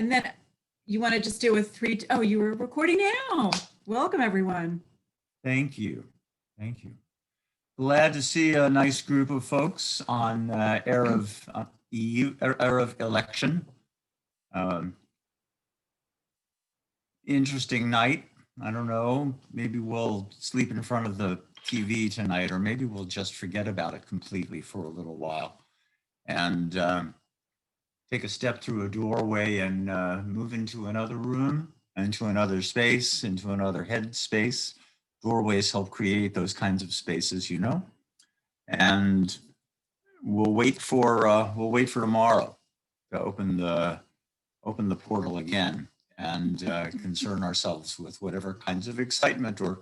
And then you want to just do a three, oh, you were recording now. Welcome, everyone. Thank you. Thank you. Glad to see a nice group of folks on Erev election. Interesting night. I don't know, maybe we'll sleep in front of the TV tonight, or maybe we'll just forget about it completely for a little while and take a step through a doorway and move into another room, into another space, into another head space. Doorways help create those kinds of spaces, you know. And we'll wait for tomorrow to open the portal again and concern ourselves with whatever kinds of excitement or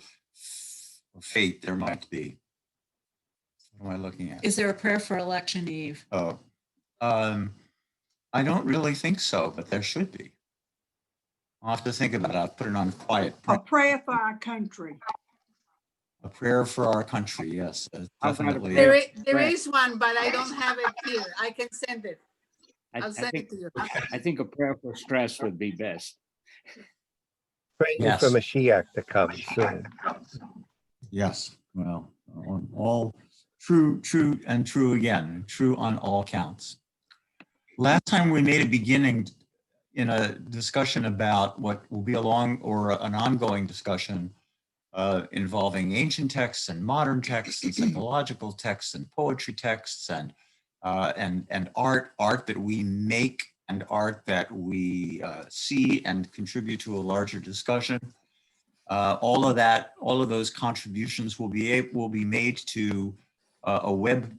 fate there might be. What am I looking at? Is there a prayer for election eve? Oh, I don't really think so, but there should be. I'll have to think about it. I'll put it on quiet. A prayer for our country. A prayer for our country, yes, definitely. There is one, but I don't have it here. I can send it. I'll send it to you. I think a prayer for stress would be best. Praying Yes. for Mashiach to come soon. Yes, well, all true again, true on all counts. Last time we made a beginning in a discussion about what will be an ongoing discussion involving ancient texts and modern texts and psychological texts and poetry texts and art that we make and art that we see and contribute to a larger discussion. All of those contributions will be made to a web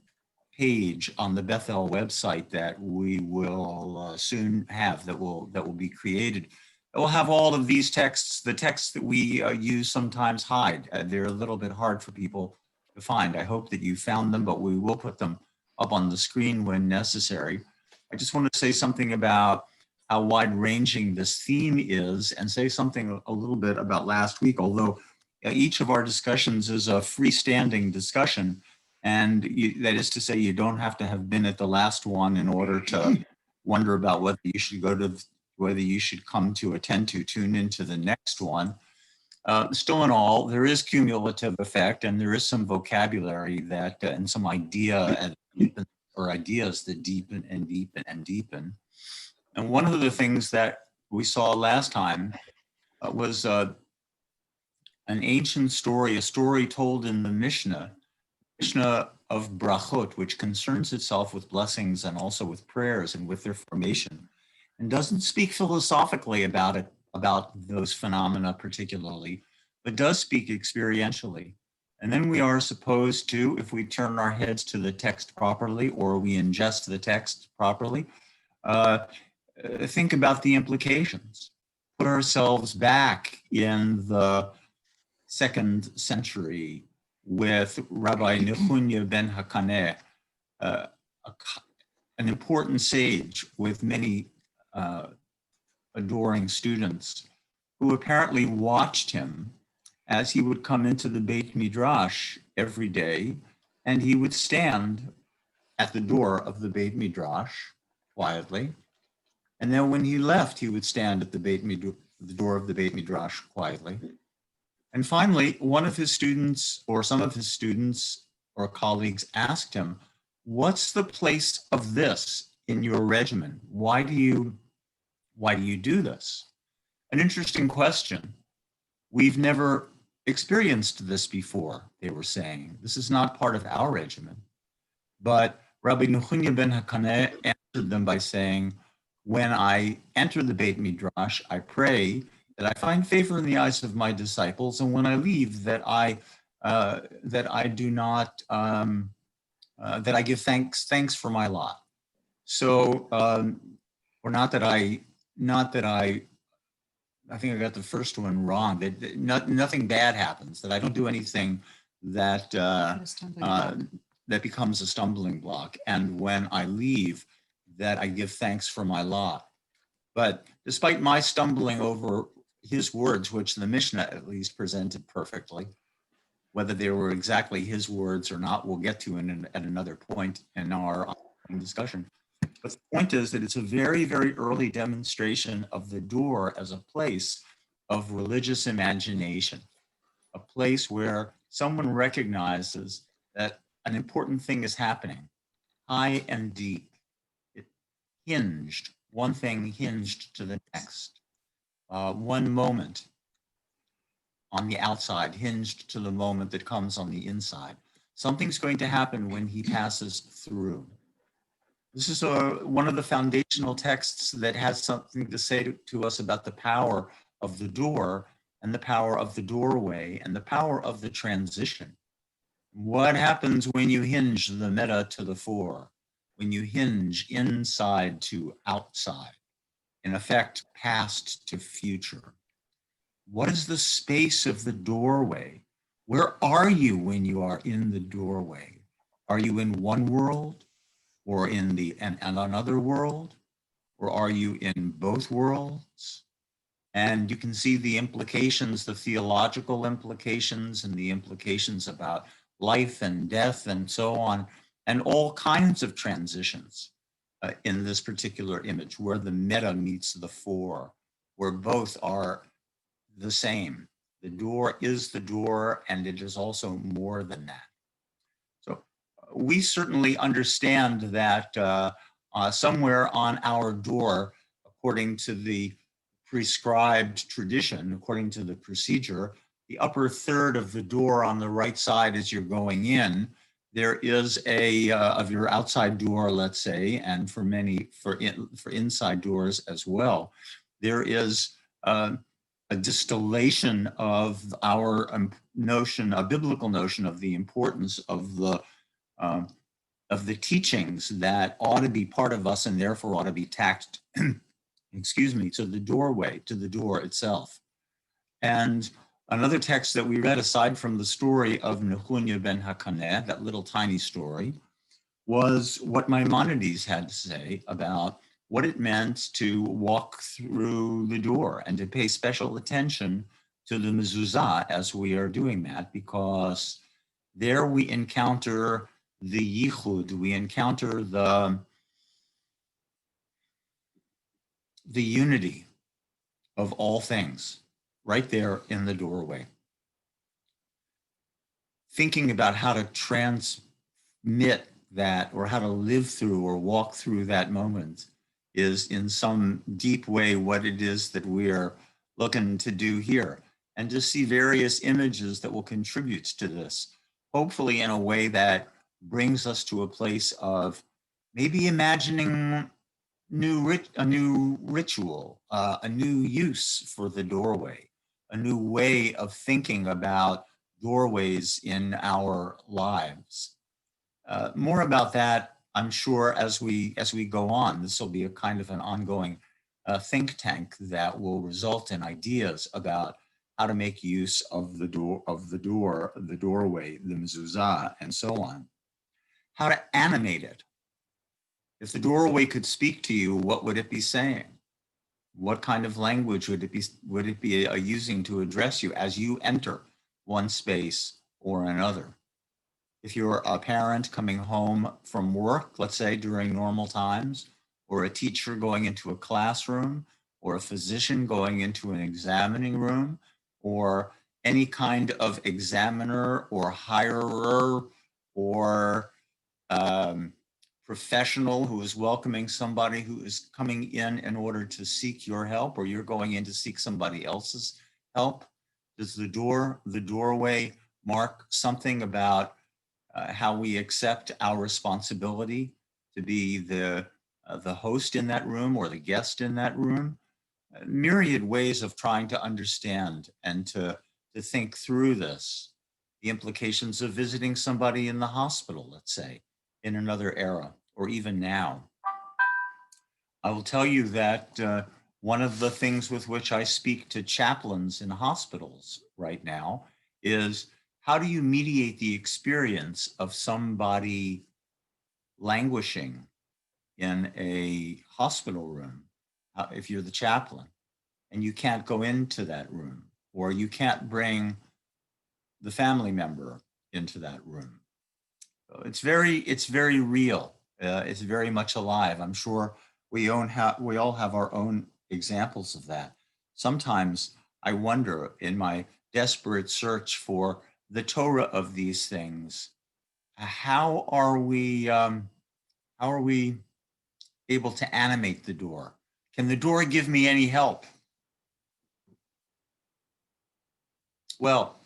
page on the Bethel website that we will soon have, that will be created. It will have all of these texts. The texts that we use sometimes hide. They're a little bit hard for people to find. I hope that you found them, but we will put them up on the screen when necessary. I just want to say something about how wide-ranging this theme is and say something a little bit about last week, although each of our discussions is a freestanding discussion. And that is to say, you don't have to have been at the last one in order to wonder about whether you should come to attend to tune into the next one. Still in all, there is cumulative effect and there is some vocabulary that and some ideas that deepen and deepen and deepen. And one of the things that we saw last time was an ancient story, a story told in the Mishnah of brachot, which concerns itself with blessings and also with prayers and with their formation, and doesn't speak philosophically about those phenomena particularly, but does speak experientially. And then we are supposed to, if we turn our heads to the text properly or we ingest the text properly, think about the implications. Put ourselves back in the 2nd century with Rabbi Nechunya ben Hakaneh, an important sage with many adoring students who apparently watched him as he would come into the Beit Midrash every day, and he would stand at the door of the Beit Midrash quietly. And then when he left, he would stand at the door of the Beit Midrash quietly. And finally, one of his students or some of his students or colleagues asked him, "What's the place of this in your regimen? Why do you do this?" An interesting question. We've never experienced this before, they were saying. This is not part of our regimen. But Rabbi Nechunya ben Hakaneh answered them by saying, "When I enter the Beit Midrash, I pray that I find favor in the eyes of my disciples, and when I leave, that I give thanks for my lot." So, or not that I think I got the first one wrong. That nothing bad happens. That I don't do anything that that becomes a stumbling block. And when I leave, that I give thanks for my lot. But despite my stumbling over his words, which the Mishnah at least presented perfectly, whether they were exactly his words or not, we'll get to at another point in our discussion. But the point is that it's a very, very early demonstration of the door as a place of religious imagination, a place where someone recognizes that an important thing is happening, high and deep. It hinged, one thing hinged to the next. One moment on the outside hinged to the moment that comes on the inside. Something's going to happen when he passes through. This is one of the foundational texts that has something to say to us about the power of the door and the power of the doorway and the power of the transition. What happens when you hinge the meta to the fore, when you hinge inside to outside, in effect, past to future? What is the space of the doorway? Where are you when you are in the doorway? Are you in one world? Or in another world? Or are you in both worlds? And you can see the implications, the theological implications and the implications about life and death and so on, and all kinds of transitions in this particular image, where the meta meets the fore, where both are the same. The door is the door, and it is also more than that. We certainly understand that somewhere on our door, according to the prescribed tradition, according to the procedure, the upper third of the door on the right side as you're going in, there is of your outside door, let's say, and for many, for inside doors as well, there is a distillation of our notion, a biblical notion of the importance of the teachings that ought to be part of us and therefore ought to be tacked, excuse me, to the doorway, to the door itself. And another text that we read, aside from the story of Nehunya ben Hakaneh, that little tiny story, was what Maimonides had to say about what it meant to walk through the door and to pay special attention to the mezuzah as we are doing that, because there we encounter the yichud, we encounter the unity of all things right there in the doorway. Thinking about how to transmit that, or how to live through or walk through that moment, is in some deep way what it is that we're looking to do here, and to see various images that will contribute to this, hopefully in a way that brings us to a place of maybe imagining a new ritual, a new use for the doorway, a new way of thinking about doorways in our lives. More about that, I'm sure, as we go on. This will be a kind of an ongoing think tank that will result in ideas about how to make use of the doorway, the mezuzah, and so on. How to animate it. If the doorway could speak to you, what would it be saying? What kind of language would it be using to address you as you enter one space or another? If you're a parent coming home from work, let's say during normal times, or a teacher going into a classroom, or a physician going into an examining room, or any kind of examiner or hirer or professional who is welcoming somebody who is coming in order to seek your help, or you're going in to seek somebody else's help. Does the doorway mark something about how we accept our responsibility to be the host in that room or the guest in that room? Myriad ways of trying to understand and to think through this. The implications of visiting somebody in the hospital, let's say, in another era, or even now. I will tell you that one of the things with which I speak to chaplains in hospitals right now is, how do you mediate the experience of somebody languishing in a hospital room, if you're the chaplain, and you can't go into that room, or you can't bring the family member into that room? It's very real. is very much alive. I'm sure we all have our own examples of that. Sometimes I wonder, in my desperate search for the Torah of these things, how are we able to animate the door? Can the door give me any help? Well,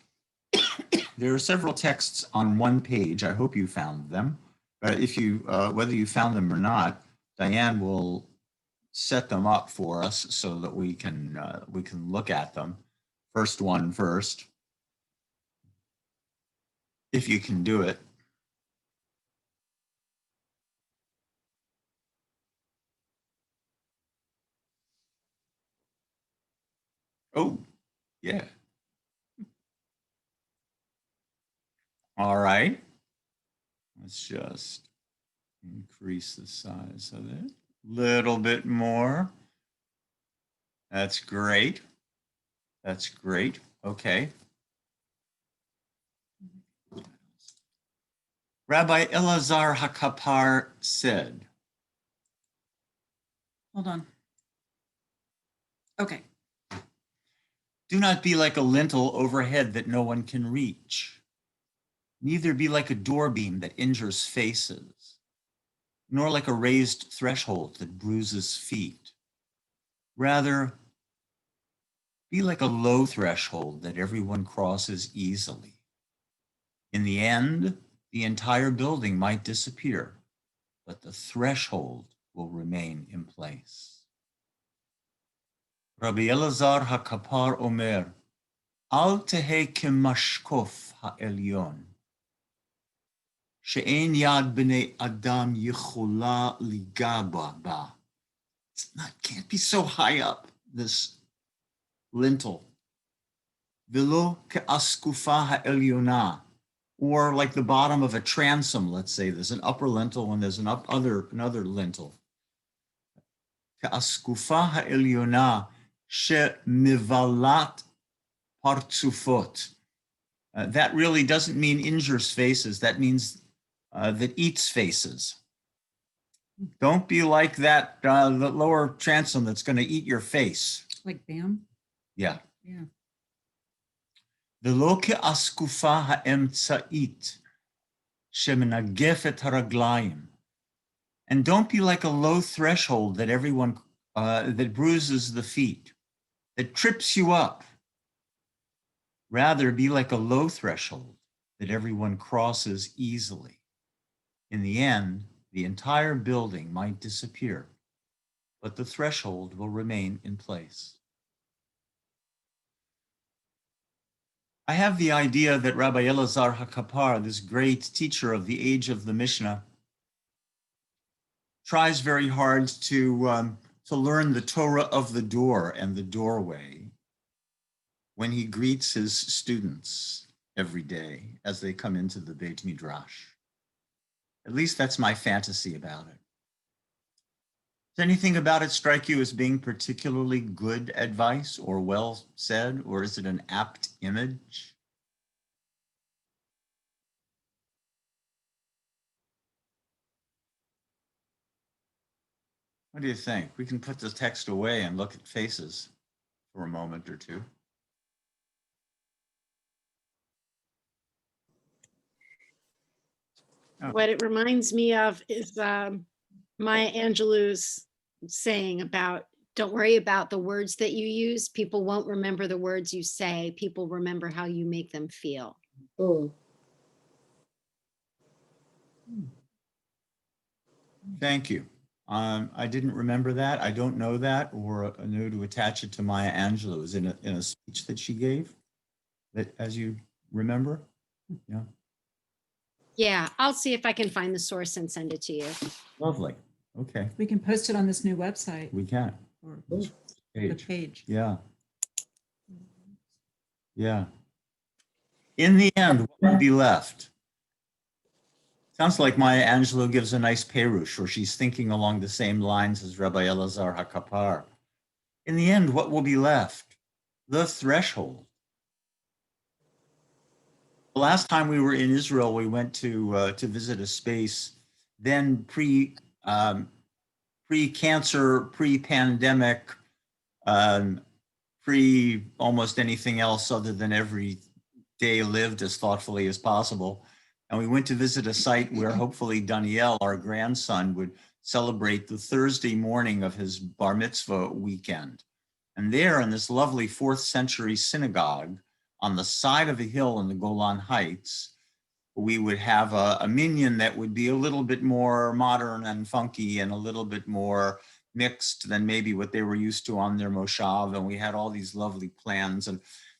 there are several texts on one page. I hope you found them. If you, whether you found them or not, Diane will set them up for us so that we can look at them. First one first, if you can do it. Oh, yeah. All right. Let's just increase the size of it a little bit more. That's great. That's great. Okay. Rabbi Elazar HaKapar said, Hold on. Okay. do not be like a lintel overhead that no one can reach. Neither be like a door beam that injures faces, nor like a raised threshold that bruises feet. Rather, be like a low threshold that everyone crosses easily. In the end, the entire building might disappear, but the threshold will remain in place. Rabbi Elazar HaKapar Omer, Al tehe kemashkof ha'elyon, she'en yad b'nei adam yichola ligaba ba. Can't be so high up, this lintel. Velo ke'askufa ha'elyona, or like the bottom of a transom, let's say. There's an upper lintel and there's another lintel. Ke'askufa ha'elyona she'mivalat partsufot. That really doesn't mean injures faces. That means that eats faces. Don't be like that, the lower transom that's going to eat your face. Like BAM? Yeah. Yeah. ולא כאסקופה האמצעית שמנגפת הרגליים. And don't be like a low threshold that everyone, that bruises the feet, that trips you up. Rather, be like a low threshold that everyone crosses easily. In the end, the entire building might disappear, but the threshold will remain in place. I have the idea that Rabbi Elazar HaKapar, this great teacher of the age of the Mishnah, tries very hard to learn the Torah of the door and the doorway when he greets his students every day as they come into the Beit Midrash. At least that's my fantasy about it. Does anything about it strike you as being particularly good advice or well said, or is it an apt image? What do you think? We can put the text away and look at faces for a moment or two. Oh. What it reminds me of is Maya Angelou's saying about, don't worry about the words that you use. People won't remember the words you say. People remember how you make them feel. Thank you. I didn't remember that. I don't know that, or knew to attach it to Maya Angelou. It was in a speech that she gave, that, as you remember. Yeah. Yeah, I'll see if I can find the source and send it to you. Lovely. Okay, We can post it on this new website we can. or the Page. page. Yeah. Yeah. In the end, what will be left? Sounds like Maya Angelou gives a nice perush, or she's thinking along the same lines as Rabbi Elazar HaKapar. In the end, what will be left? The threshold. The last time we were in Israel, we went to visit a space then pre-cancer, pre-pandemic, pre almost anything else other than every day lived as thoughtfully as possible. And we went to visit a site where hopefully Daniel, our grandson, would celebrate the Thursday morning of his bar mitzvah weekend. And there in this lovely 4th century synagogue on the side of a hill in the Golan Heights, we would have a minyan that would be a little bit more modern and funky and a little bit more mixed than maybe what they were used to on their moshav. And we had all these lovely plans. And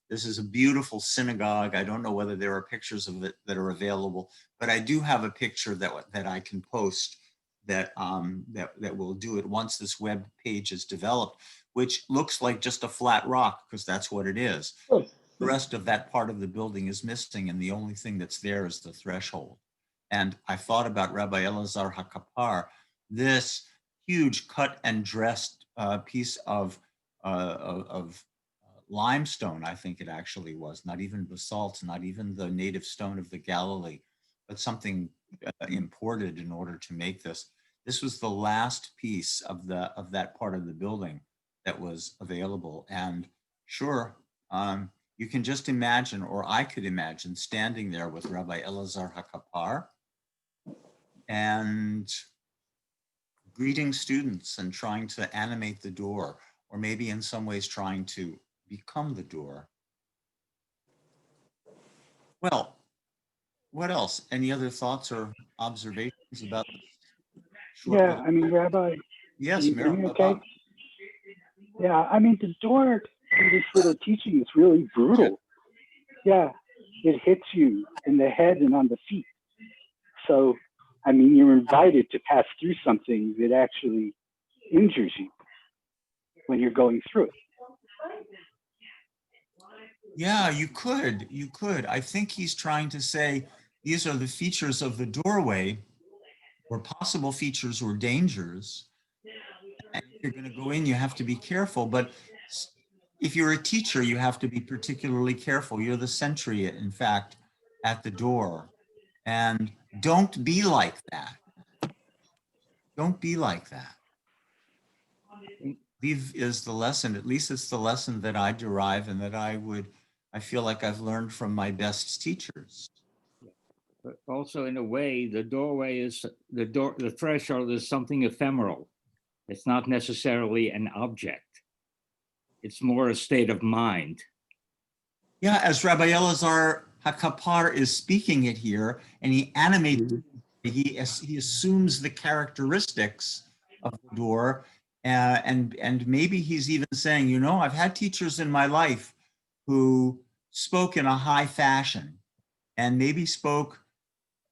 this is a beautiful synagogue. I don't know whether there are pictures of it that are available, but I do have a picture that I can post that will do it once this web page is developed, which looks like just a flat rock because that's what it is. The rest of that part of the building is missing, and the only thing that's there is the threshold. And I thought about Rabbi Elazar HaKapar, this huge cut and dressed piece of limestone, I think it actually was, not even basalt, not even the native stone of the Galilee, but something imported in order to make this. This was the last piece of that part of the building that was available. And sure, you can just imagine, or I could imagine, standing there with Rabbi Elazar HaKapar and greeting students and trying to animate the door, or maybe in some ways trying to become the door. Well, what else? Any other thoughts or observations about this? Yeah, I mean, Rabbi, Yes, can you hear me Mira, okay? Bob. Yeah, I mean, the door in this little teaching is really brutal. Yeah, it hits you in the head and on the feet. So, I mean, you're invited to pass through something that actually injures you when you're going through it. Yeah, you could. I think he's trying to say these are the features of the doorway, or possible features or dangers. And if you're going to go in, you have to be careful. But if you're a teacher, you have to be particularly careful. You're the sentry, in fact, at the door. And don't be like that. Don't be like that. Leave is the lesson. At least it's the lesson that I derive and that I feel like I've learned from my best teachers. But also in a way, the doorway is the threshold is something ephemeral. It's not necessarily an object. It's more a state of mind. Yeah, as Rabbi Elazar HaKapar is speaking it here, and he animates, he assumes the characteristics of the door, and maybe he's even saying, you know, I've had teachers in my life who spoke in a high fashion, and maybe spoke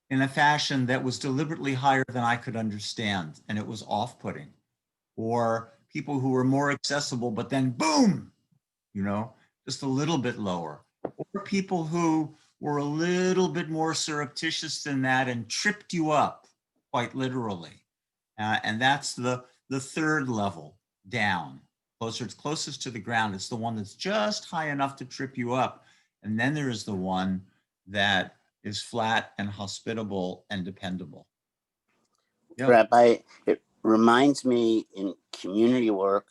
in a fashion that was deliberately higher than I could understand, and it was off-putting. Or people who were more accessible, but then boom, you know, just a little bit lower. Or people who were a little bit more surreptitious than that and tripped you up, quite literally. And that's the third level down, closest to the ground. It's the one that's just high enough to trip you up. And then there is the one that is flat and hospitable and dependable. Yeah. Rabbi, it reminds me in community work,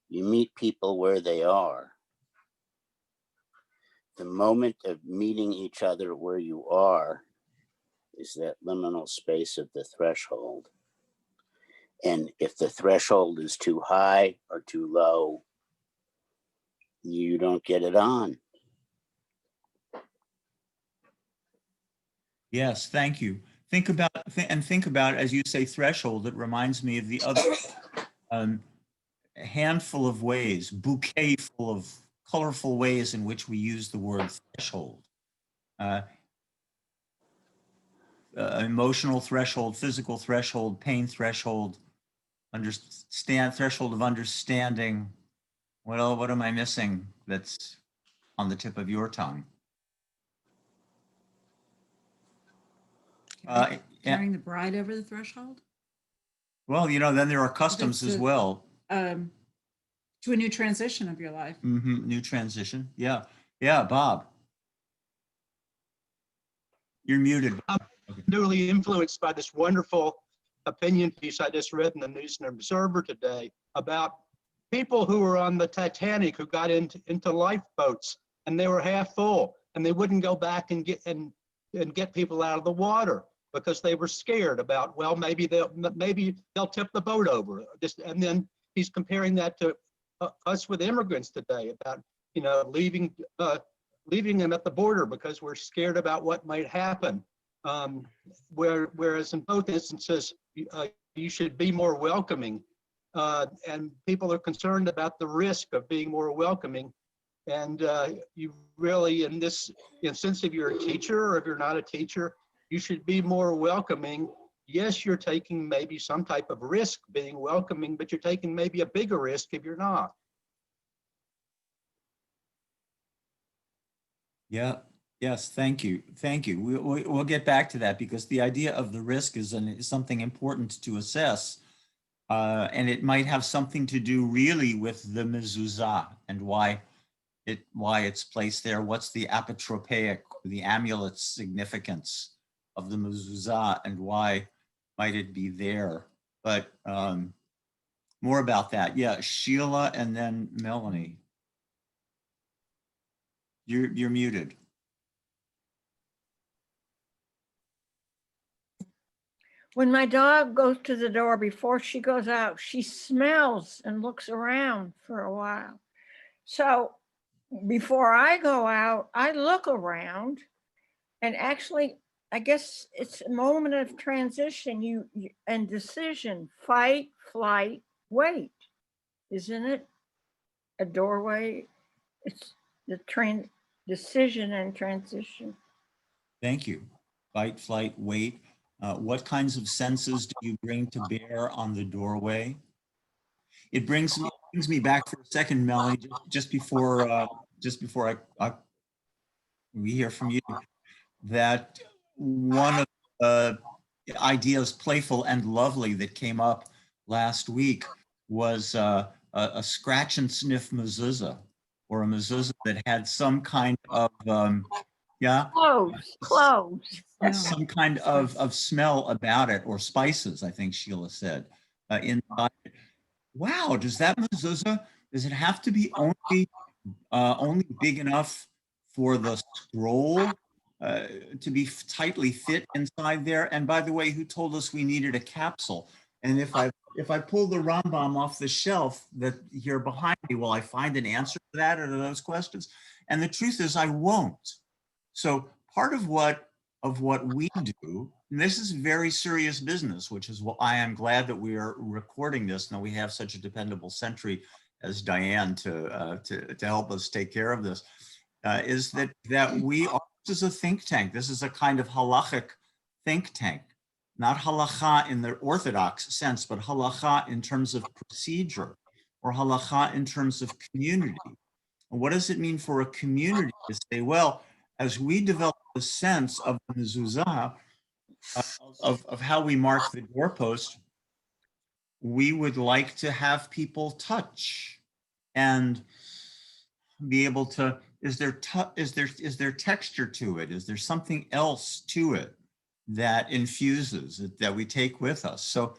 you meet people where they are. The moment of meeting each other where you are is that liminal space of the threshold. And if the threshold is too high or too low, you don't get it on. Yes, thank you. Think about, as you say, threshold. It reminds me of the other handful of ways, bouquet full of colorful ways in which we use the word threshold. Emotional threshold, physical threshold, pain threshold, threshold of understanding. Well, what am I missing that's on the tip of your tongue? Carrying the bride over the threshold? Well, you know, then there are customs as well. To a new transition of your life. Mm-hmm. New transition. Yeah. Yeah, Bob. You're muted. I'm literally influenced by this wonderful opinion piece I just read in the News and Observer today about people who were on the Titanic who got into lifeboats and they were half full and they wouldn't go back and get people out of the water because they were scared about, well, maybe they'll tip the boat over. And then he's comparing that to us with immigrants today about, leaving them at the border because we're scared about what might happen. Whereas in both instances, you should be more welcoming. And people are concerned about the risk of being more welcoming. And you really, since if you're a teacher or if you're not a teacher, you should be more welcoming. Yes, you're taking maybe some type of risk being welcoming, but you're taking maybe a bigger risk if you're not. Yeah. Yes. Thank you. Thank you. We'll get back to that because the idea of the risk is something important to assess. And it might have something to do really with the mezuzah and why it's placed there. What's the apotropaic, the amulet significance of the mezuzah and why might it be there? But more about that. Yeah, Sheila and then Melanie. You're muted. When my dog goes to the door before she goes out, she smells and looks around for a while. So before I go out, I look around, and actually, I guess it's a moment of transition and decision, fight, flight, wait, isn't it? A doorway, it's the decision and transition. Thank you. Fight, flight, wait. What kinds of senses do you bring to bear on the doorway? It brings me back for a second, Melanie, just before we hear from you, that one of the ideas, playful and lovely, that came up last week was a scratch and sniff mezuzah, or a mezuzah that had some kind of Cloves. some kind of smell about it, or spices, I think Sheila said, inside. Wow, does that mezuzah, does it have to be only big enough for the scroll to be tightly fit inside there? And by the way, who told us we needed a capsule? And if I pull the Rambam off the shelf that here behind me, will I find an answer to that or to those questions? And the truth is I won't. So part of what we do, and this is very serious business, which is why I am glad that we are recording this and that we have such a dependable sentry as Diane to help us take care of this, is that we are, this is a think tank. This is a kind of halachic think tank, not halacha in the orthodox sense, but halacha in terms of procedure, or halacha in terms of community. And what does it mean for a community to say, well, as we develop a sense of the mezuzah, of how we mark the doorpost, we would like to have people touch and be able to, is there texture to it? Is there something else to it that infuses, that we take with us? So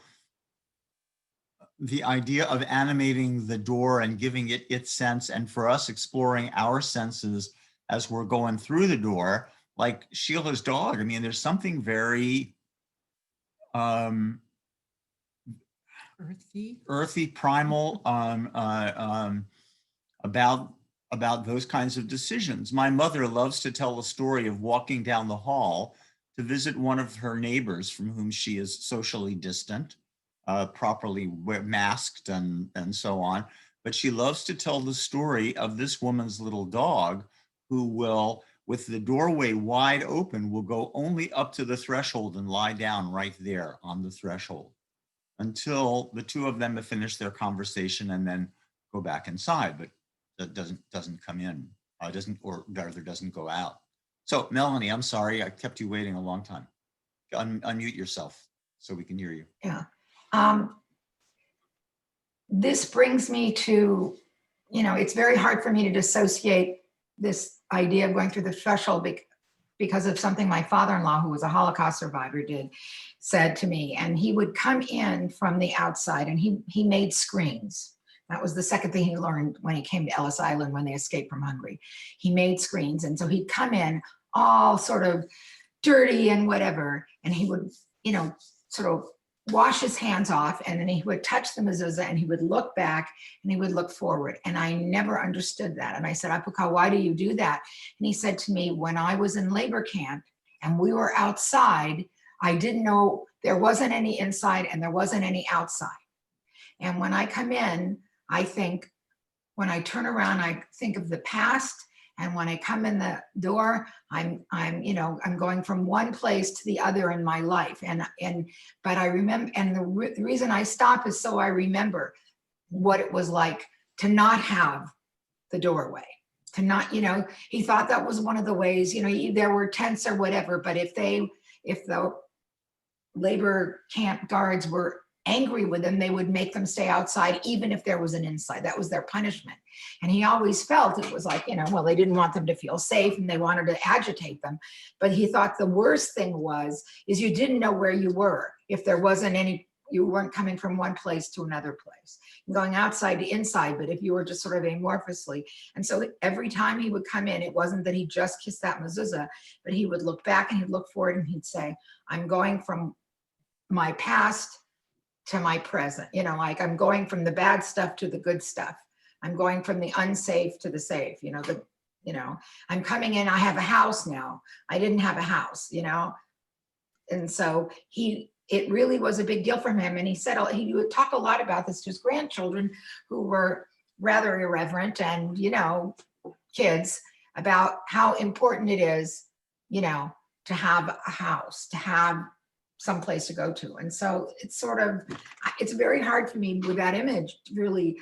the idea of animating the door and giving it its sense, and for us exploring our senses as we're going through the door, like Sheila's dog. I mean, there's something very earthy, primal about those kinds of decisions. My mother loves to tell the story of walking down the hall to visit one of her neighbors from whom she is socially distant, properly masked and so on. But she loves to tell the story of this woman's little dog who will, with the doorway wide open, will go only up to the threshold and lie down right there on the threshold until the two of them have finished their conversation and then go back inside, but that doesn't come in, or rather doesn't go out. So Melanie, I'm sorry, I kept you waiting a long time. Unmute yourself so we can hear you. Yeah. This brings me to, it's very hard for me to dissociate this idea of going through the threshold because of something my father-in-law, who was a Holocaust survivor, said to me. And he would come in from the outside, and he made screens. That was the second thing he learned when he came to Ellis Island when they escaped from Hungary. He made screens. And so he'd come in all sort of dirty and whatever, and he would, sort of wash his hands off, and then he would touch the mezuzah, and he would look back and he would look forward. And I never understood that. And I said, Apuka, why do you do that? And he said to me, when I was in labor camp and we were outside, I didn't know there wasn't any inside and there wasn't any outside. And when I come in, I think, when I turn around, I think of the past. And when I come in the door, I'm going from one place to the other in my life. But I remember, and the reason I stop is so I remember what it was like to not have the doorway, to not, he thought that was one of the ways, there were tents or whatever, but if the labor camp guards were angry with them, they would make them stay outside, even if there was an inside. That was their punishment. And he always felt it was like, well, they didn't want them to feel safe and they wanted to agitate them. But he thought the worst thing is you didn't know where you were. If there wasn't any, you weren't coming from one place to another place, going outside to inside, but if you were just sort of amorphously. And so every time he would come in, it wasn't that he just kissed that mezuzah, but he would look back and he'd look forward and he'd say, I'm going from my past to my present, like I'm going from the bad stuff to the good stuff. I'm going from the unsafe to the safe, I'm coming in, I have a house now. I didn't have a house, And so it really was a big deal for him. And he said, he would talk a lot about this to his grandchildren, who were rather irreverent and, kids, about how important it is, to have a house, to have some place to go to. And so it's very hard for me with that image to really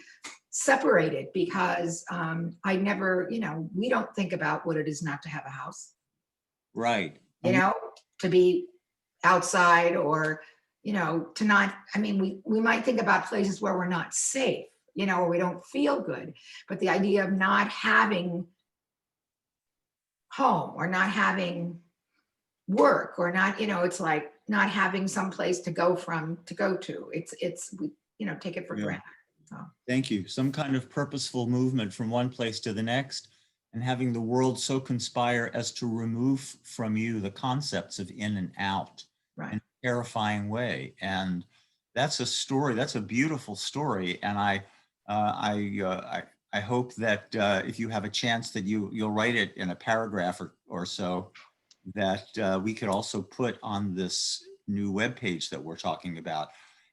separate it, because I never, we don't think about what it is not to have a house. Right. To be outside or, to not, we might think about places where we're not safe, or we don't feel good, but the idea of not having home or not having work or not, it's like not having some place to go to. We take it for granted. So. Thank you. Some kind of purposeful movement from one place to the next, and having the world so conspire as to remove from you the concepts of in and out, right, in a terrifying way. And that's a story. That's a beautiful story. And I hope that if you have a chance that you'll write it in a paragraph or so, that we could also put on this new webpage that we're talking about.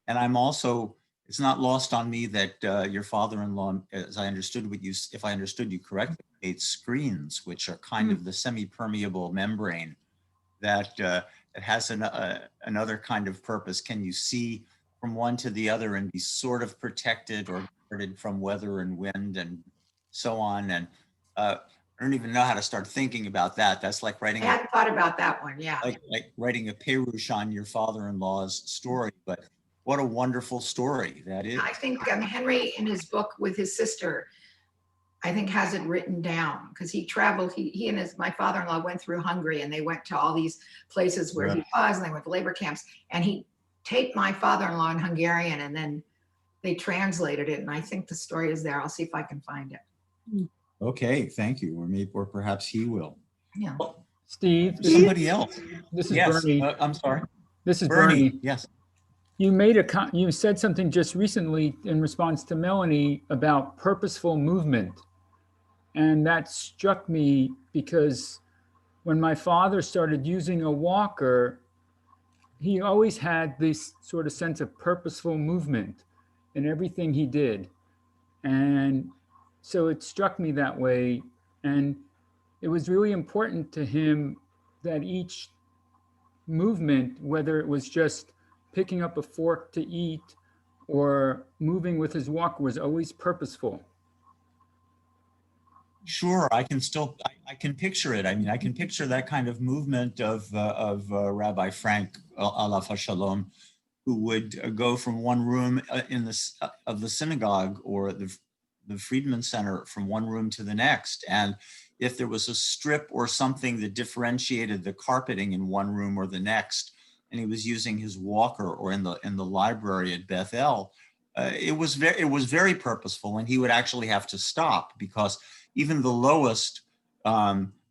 And I'm also, it's not lost on me that your father-in-law, as I understood if I understood you correctly, made screens, which are kind of the semi-permeable membrane that it has another kind of purpose. Can you see from one to the other and be sort of protected or guarded from weather and wind and so on? And I don't even know how to start thinking about that. That's like writing. I hadn't thought about that one. Yeah. Like writing a perush on your father-in-law's story, but what a wonderful story that is. I think Henry, in his book with his sister, I think has it written down, because he traveled. He and my father-in-law went through Hungary, and they went to all these places where he was, and they went to labor camps. And he taped my father-in-law in Hungarian, and then they translated it. And I think the story is there. I'll see if I can find it. Okay, thank you. Or perhaps he will. Yeah. Steve. Somebody else. This is yes, Bernie. I'm sorry. This is Bernie. Yes. You said something just recently in response to Melanie about purposeful movement. And that struck me because when my father started using a walker, he always had this sort of sense of purposeful movement in everything he did. And so it struck me that way. And it was really important to him that each movement, whether it was just picking up a fork to eat or moving with his walker, was always purposeful. Sure, I can picture it. I mean, I can picture that kind of movement of Rabbi Frank Alav Hashalom, who would go from one room of the synagogue or the Friedman Center from one room to the next. And if there was a strip or something that differentiated the carpeting in one room or the next, and he was using his walker, or in the library at Bethel, it was very purposeful, and he would actually have to stop because even the lowest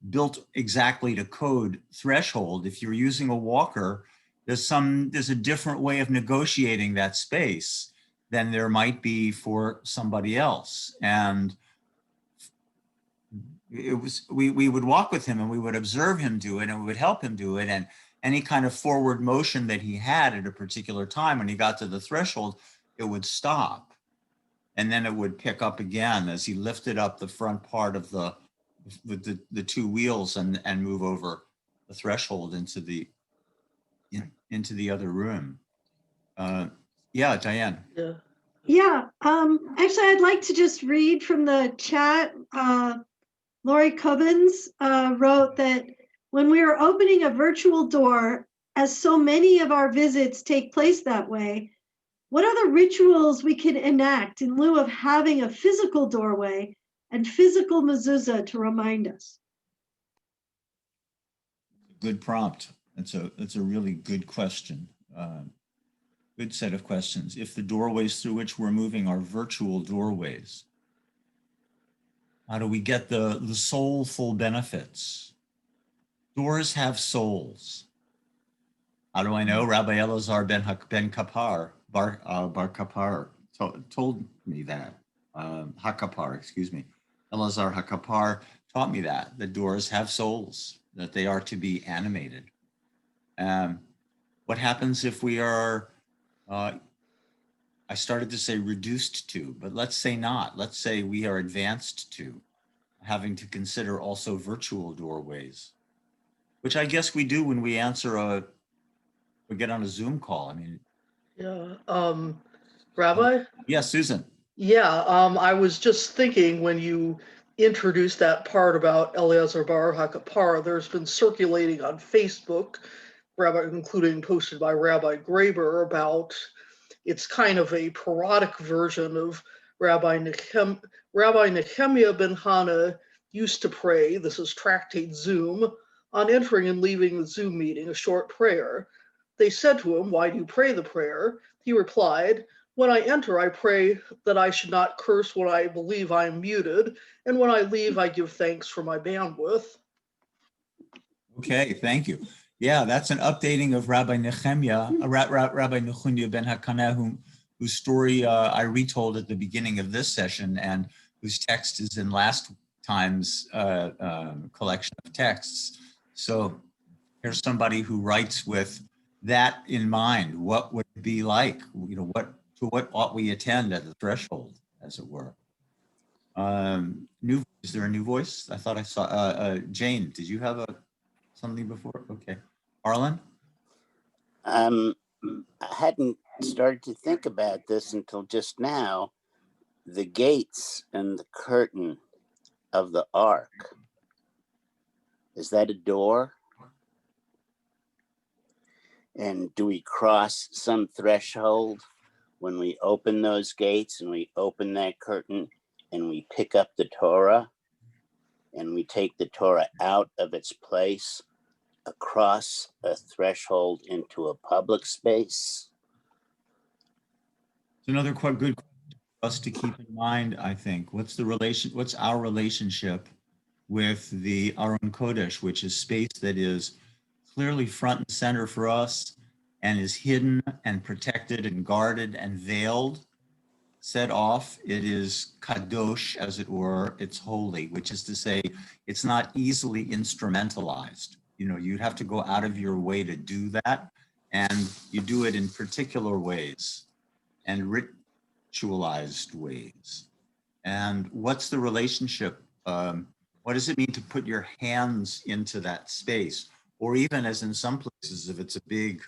built exactly to code threshold, if you're using a walker, there's a different way of negotiating that space than there might be for somebody else. And we would walk with him and we would observe him do it, and we would help him do it. And any kind of forward motion that he had at a particular time, when he got to the threshold, it would stop. And then it would pick up again as he lifted up the front part of the two wheels and move over the threshold into the other room. Yeah, Diane. Yeah. Actually, I'd like to just read from the chat. Lori Cubbins wrote that when we are opening a virtual door, as so many of our visits take place that way, what are the rituals we can enact in lieu of having a physical doorway and physical mezuzah to remind us? Good prompt. That's a really good question. Good set of questions. If the doorways through which we're moving are virtual doorways, how do we get the soulful benefits? Doors have souls. How do I know? Rabbi Elazar ben Kapar, Bar Kapar told me that. Hakapar, excuse me. Elazar Hakapar taught me that doors have souls, that they are to be animated. What happens if we are, I started to say reduced to, but let's say not. Let's say we are advanced to, having to consider also virtual doorways, which I guess we do when we answer we get on a Zoom call. I mean. Yeah, Rabbi? Yes, Susan. Yeah, I was just thinking when you introduced that part about Eliezer Bar HaKapar, there's been circulating on Facebook, including posted by Rabbi Graber, about it's kind of a parodic version of Rabbi Nehemiah ben Hannah used to pray, this is Tractate Zoom, on entering and leaving the Zoom meeting, a short prayer. They said to him, "Why do you pray the prayer?" He replied, "When I enter, I pray that I should not curse when I believe I am muted, and when I leave, I give thanks for my bandwidth." Okay, thank you. Yeah, that's an updating of Rabbi Nehemiah, Rabbi Nechunya ben Hakana, whose story I retold at the beginning of this session, and whose text is in last time's collection of texts. So here's somebody who writes with that in mind. What would it be like? You know, what ought we attend at the threshold, as it were? Is there a new voice? I thought I saw Jane. Did you have something before? Okay, Arlen. I hadn't started to think about this until just now. The gates and the curtain of the ark. Is that a door? And do we cross some threshold when we open those gates and we open that curtain and we pick up the Torah and we take the Torah out of its place across a threshold into a public space? It's another quite good question for us to keep in mind, I think. What's our relationship with the Aron Kodesh, which is space that is clearly front and center for us and is hidden and protected and guarded and veiled, set off. It is kadosh, as it were. It's holy, which is to say it's not easily instrumentalized. You know, you'd have to go out of your way to do that, and you do it in particular ways and ritualized ways. And what's the relationship? What does it mean to put your hands into that space? Or even, as in some places, if it's a big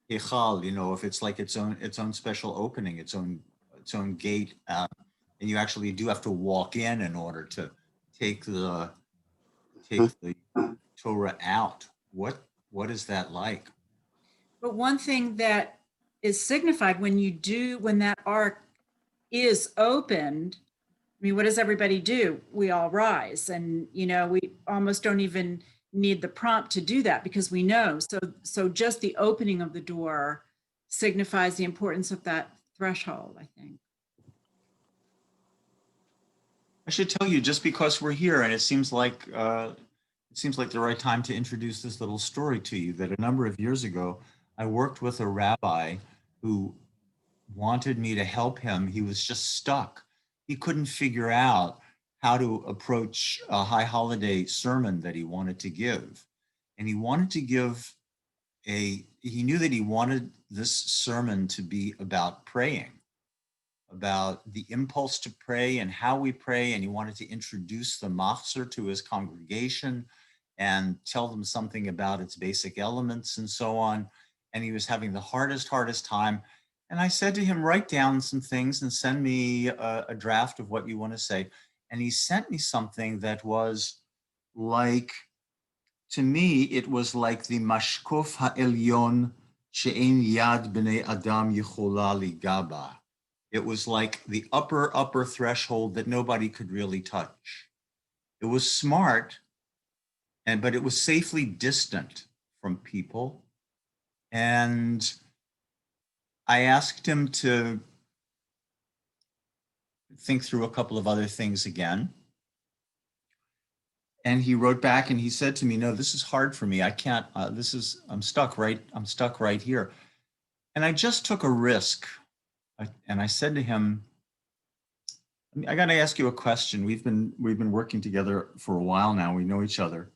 hichal, you know, if it's like its own special opening, its own gate, and you actually do have to walk in order to take the Torah out. What is that like? But one thing that is signified when that ark is opened, I mean, what does everybody do? We all rise, and we almost don't even need the prompt to do that because we know. So just the opening of the door signifies the importance of that threshold, I think. I should tell you, just because we're here, and it seems like the right time to introduce this little story to you, that a number of years ago, I worked with a rabbi who wanted me to help him. He was just stuck. He couldn't figure out how to approach a high holiday sermon that he wanted to give. And he wanted to give he knew that he wanted this sermon to be about praying, about the impulse to pray and how we pray. And he wanted to introduce the machzor to his congregation and tell them something about its basic elements and so on. And he was having the hardest time. And I said to him, write down some things and send me a draft of what you want to say. And he sent me something that was like, to me, it was like the mashkof ha'elyon she'en yad b'nei adam yichola ligaba. It was like the upper threshold that nobody could really touch. It was smart, but it was safely distant from people. And I asked him to think through a couple of other things again. And he wrote back and he said to me, no, this is hard for me. I can't, I'm stuck right here. And I just took a risk. And I said to him, I got to ask you a question. We've been working together for a while now. We know each other.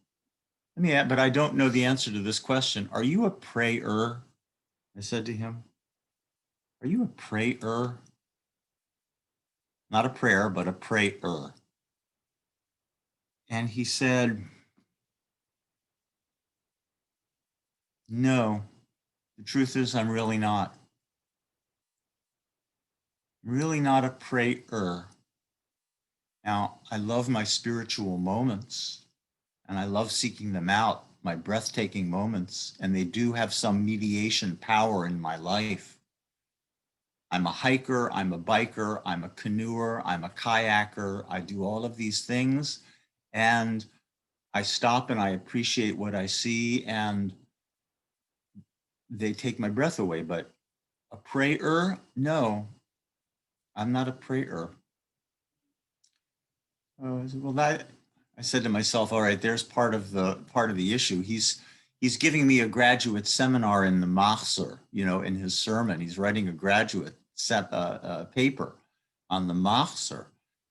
But I don't know the answer to this question. Are you a prayer? I said to him, are you a prayer? Not a prayer, but a prayer. And he said, no, the truth is I'm really not. I'm really not a prayer. Now, I love my spiritual moments and I love seeking them out, my breathtaking moments, and they do have some mediation power in my life. I'm a hiker, I'm a biker, I'm a canoeer, I'm a kayaker. I do all of these things and I stop and I appreciate what I see and they take my breath away. But a prayer? No, I'm not a prayer. Well, I said to myself, all right, there's part of the issue. He's giving me a graduate seminar in the machzor, in his sermon. He's writing a graduate paper on the machzor,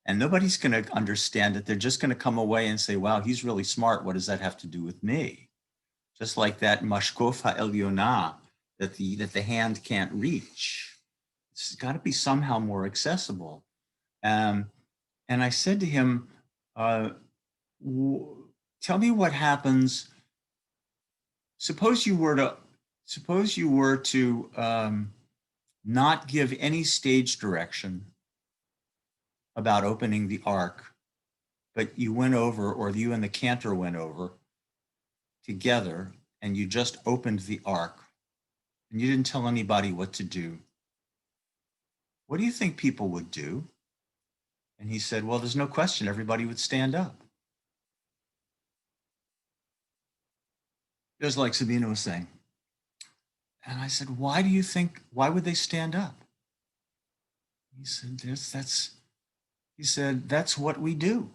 and nobody's going to understand it. They're just going to come away and say, wow, he's really smart. What does that have to do with me? Just like that mashkof ha'elyonah that the hand can't reach. It's got to be somehow more accessible. And I said to him, tell me what happens. Suppose you were to not give any stage direction about opening the ark, but you went over, or you and the cantor went over together and you just opened the ark and you didn't tell anybody what to do. What do you think people would do? And he said, well, there's no question, everybody would stand up. Just like Sabina was saying. And I said, why would they stand up? He said, that's what we do.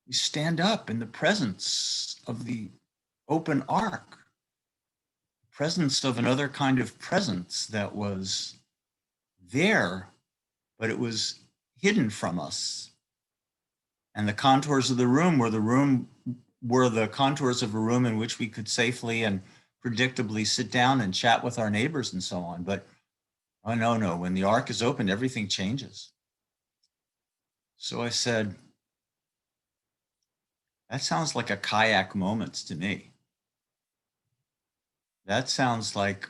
We stand up in the presence of the open ark, presence of another kind of presence that was there, but it was hidden from us. And the contours of the room were the contours of a room in which we could safely and predictably sit down and chat with our neighbors and so on. But oh, no, when the ark is opened, everything changes. So I said, that sounds like a kayak moment to me. That sounds like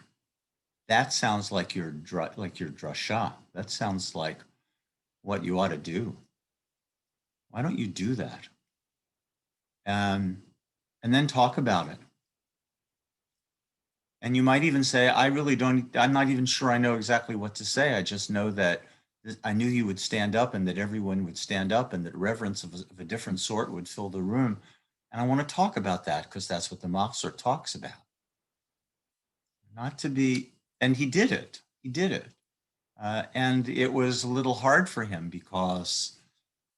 your drasha. That sounds like what you ought to do. Why don't you do that? And then talk about it. And you might even say, I'm not even sure I know exactly what to say. I just know that I knew you would stand up and that everyone would stand up and that reverence of a different sort would fill the room. And I want to talk about that because that's what the Machzor talks about. Not to be, and he did it. He did it. And it was a little hard for him because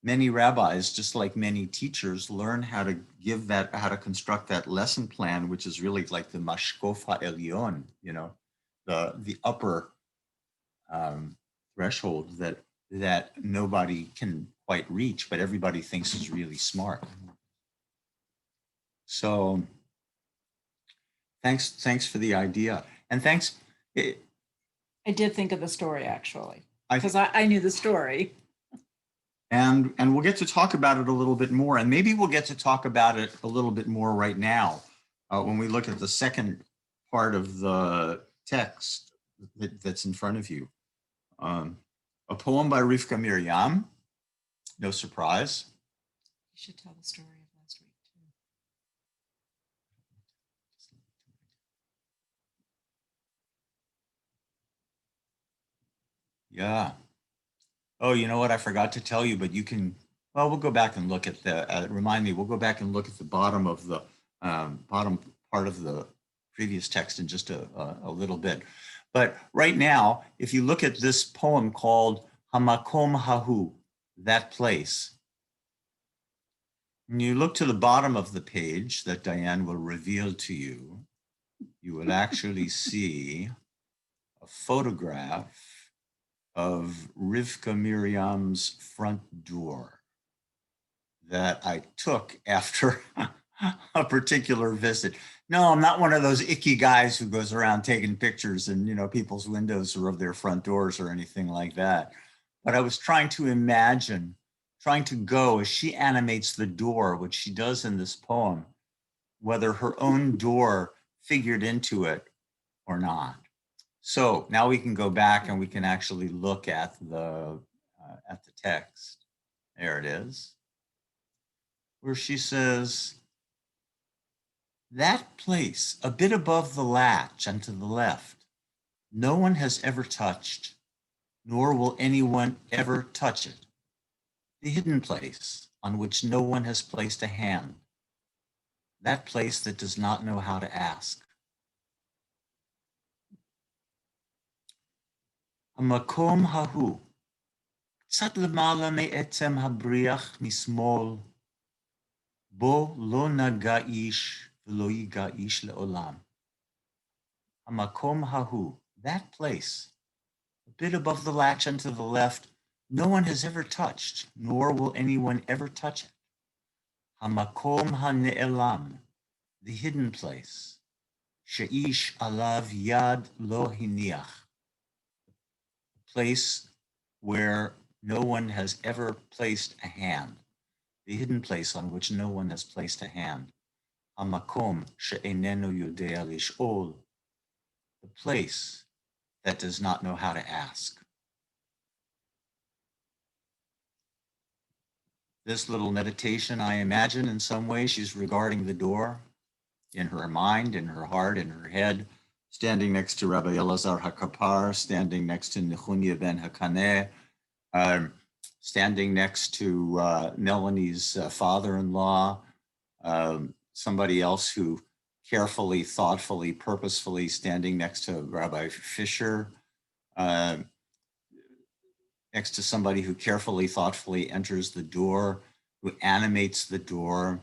many rabbis, just like many teachers, learn how to give that, how to construct that lesson plan, which is really like the mashkof ha'elyon, you know, the upper threshold that nobody can quite reach, but everybody thinks is really smart. So thanks for the idea, and thanks. I did think of the story actually, I because I knew the story. And we'll get to talk about it a little bit more, and maybe we'll get to talk about it a little bit more right now when we look at the second part of the text that's in front of you. A poem by Rivka Miriam, no surprise. You should tell the story of last week too. Yeah. Oh, you know what? I forgot to tell you, but you can, well, we'll go back and look at the, remind me, we'll go back and look at the bottom of the, bottom part of the previous text in just a little bit. But right now, if you look at this poem called Hamakom Hahu, that place, and you look to the bottom of the page that Diane will reveal to you, you will actually see a photograph of Rivka Miriam's front door that I took after a particular visit. No, I'm not one of those icky guys who goes around taking pictures in, you know, people's windows or of their front doors or anything like that. But I was trying to imagine, trying to go as she animates the door, which she does in this poem, whether her own door figured into it or not. So now we can go back and we can actually look at the text. There it is, where she says, that place a bit above the latch and to the left, no one has ever touched, nor will anyone ever touch it. The hidden place on which no one has placed a hand, that place that does not know how to ask. המקום ההוא, קצת למעלה מעצם הבריח משמאל, בו לא נגע איש ולא ייגע איש לעולם. המקום ההוא, that place, a bit above the latch and to the left, no one has ever touched, nor will anyone ever touch it. המקום הנעלם, the hidden place, שאיש עליו יד לא הניח. Place where no one has ever placed a hand, the hidden place on which no one has placed a hand. Hamakom she'enenu yodea lish'ol, the place that does not know how to ask. This little meditation, I imagine in some way she's regarding the door in her mind, in her heart, in her head, standing next to Rabbi Elazar HaKapar, standing next to Nechunya ben Hakaneh, standing next to Melanie's father-in-law, somebody else who carefully, thoughtfully, purposefully standing next to Rabbi Fisher, next to somebody who carefully, thoughtfully enters the door, who animates the door.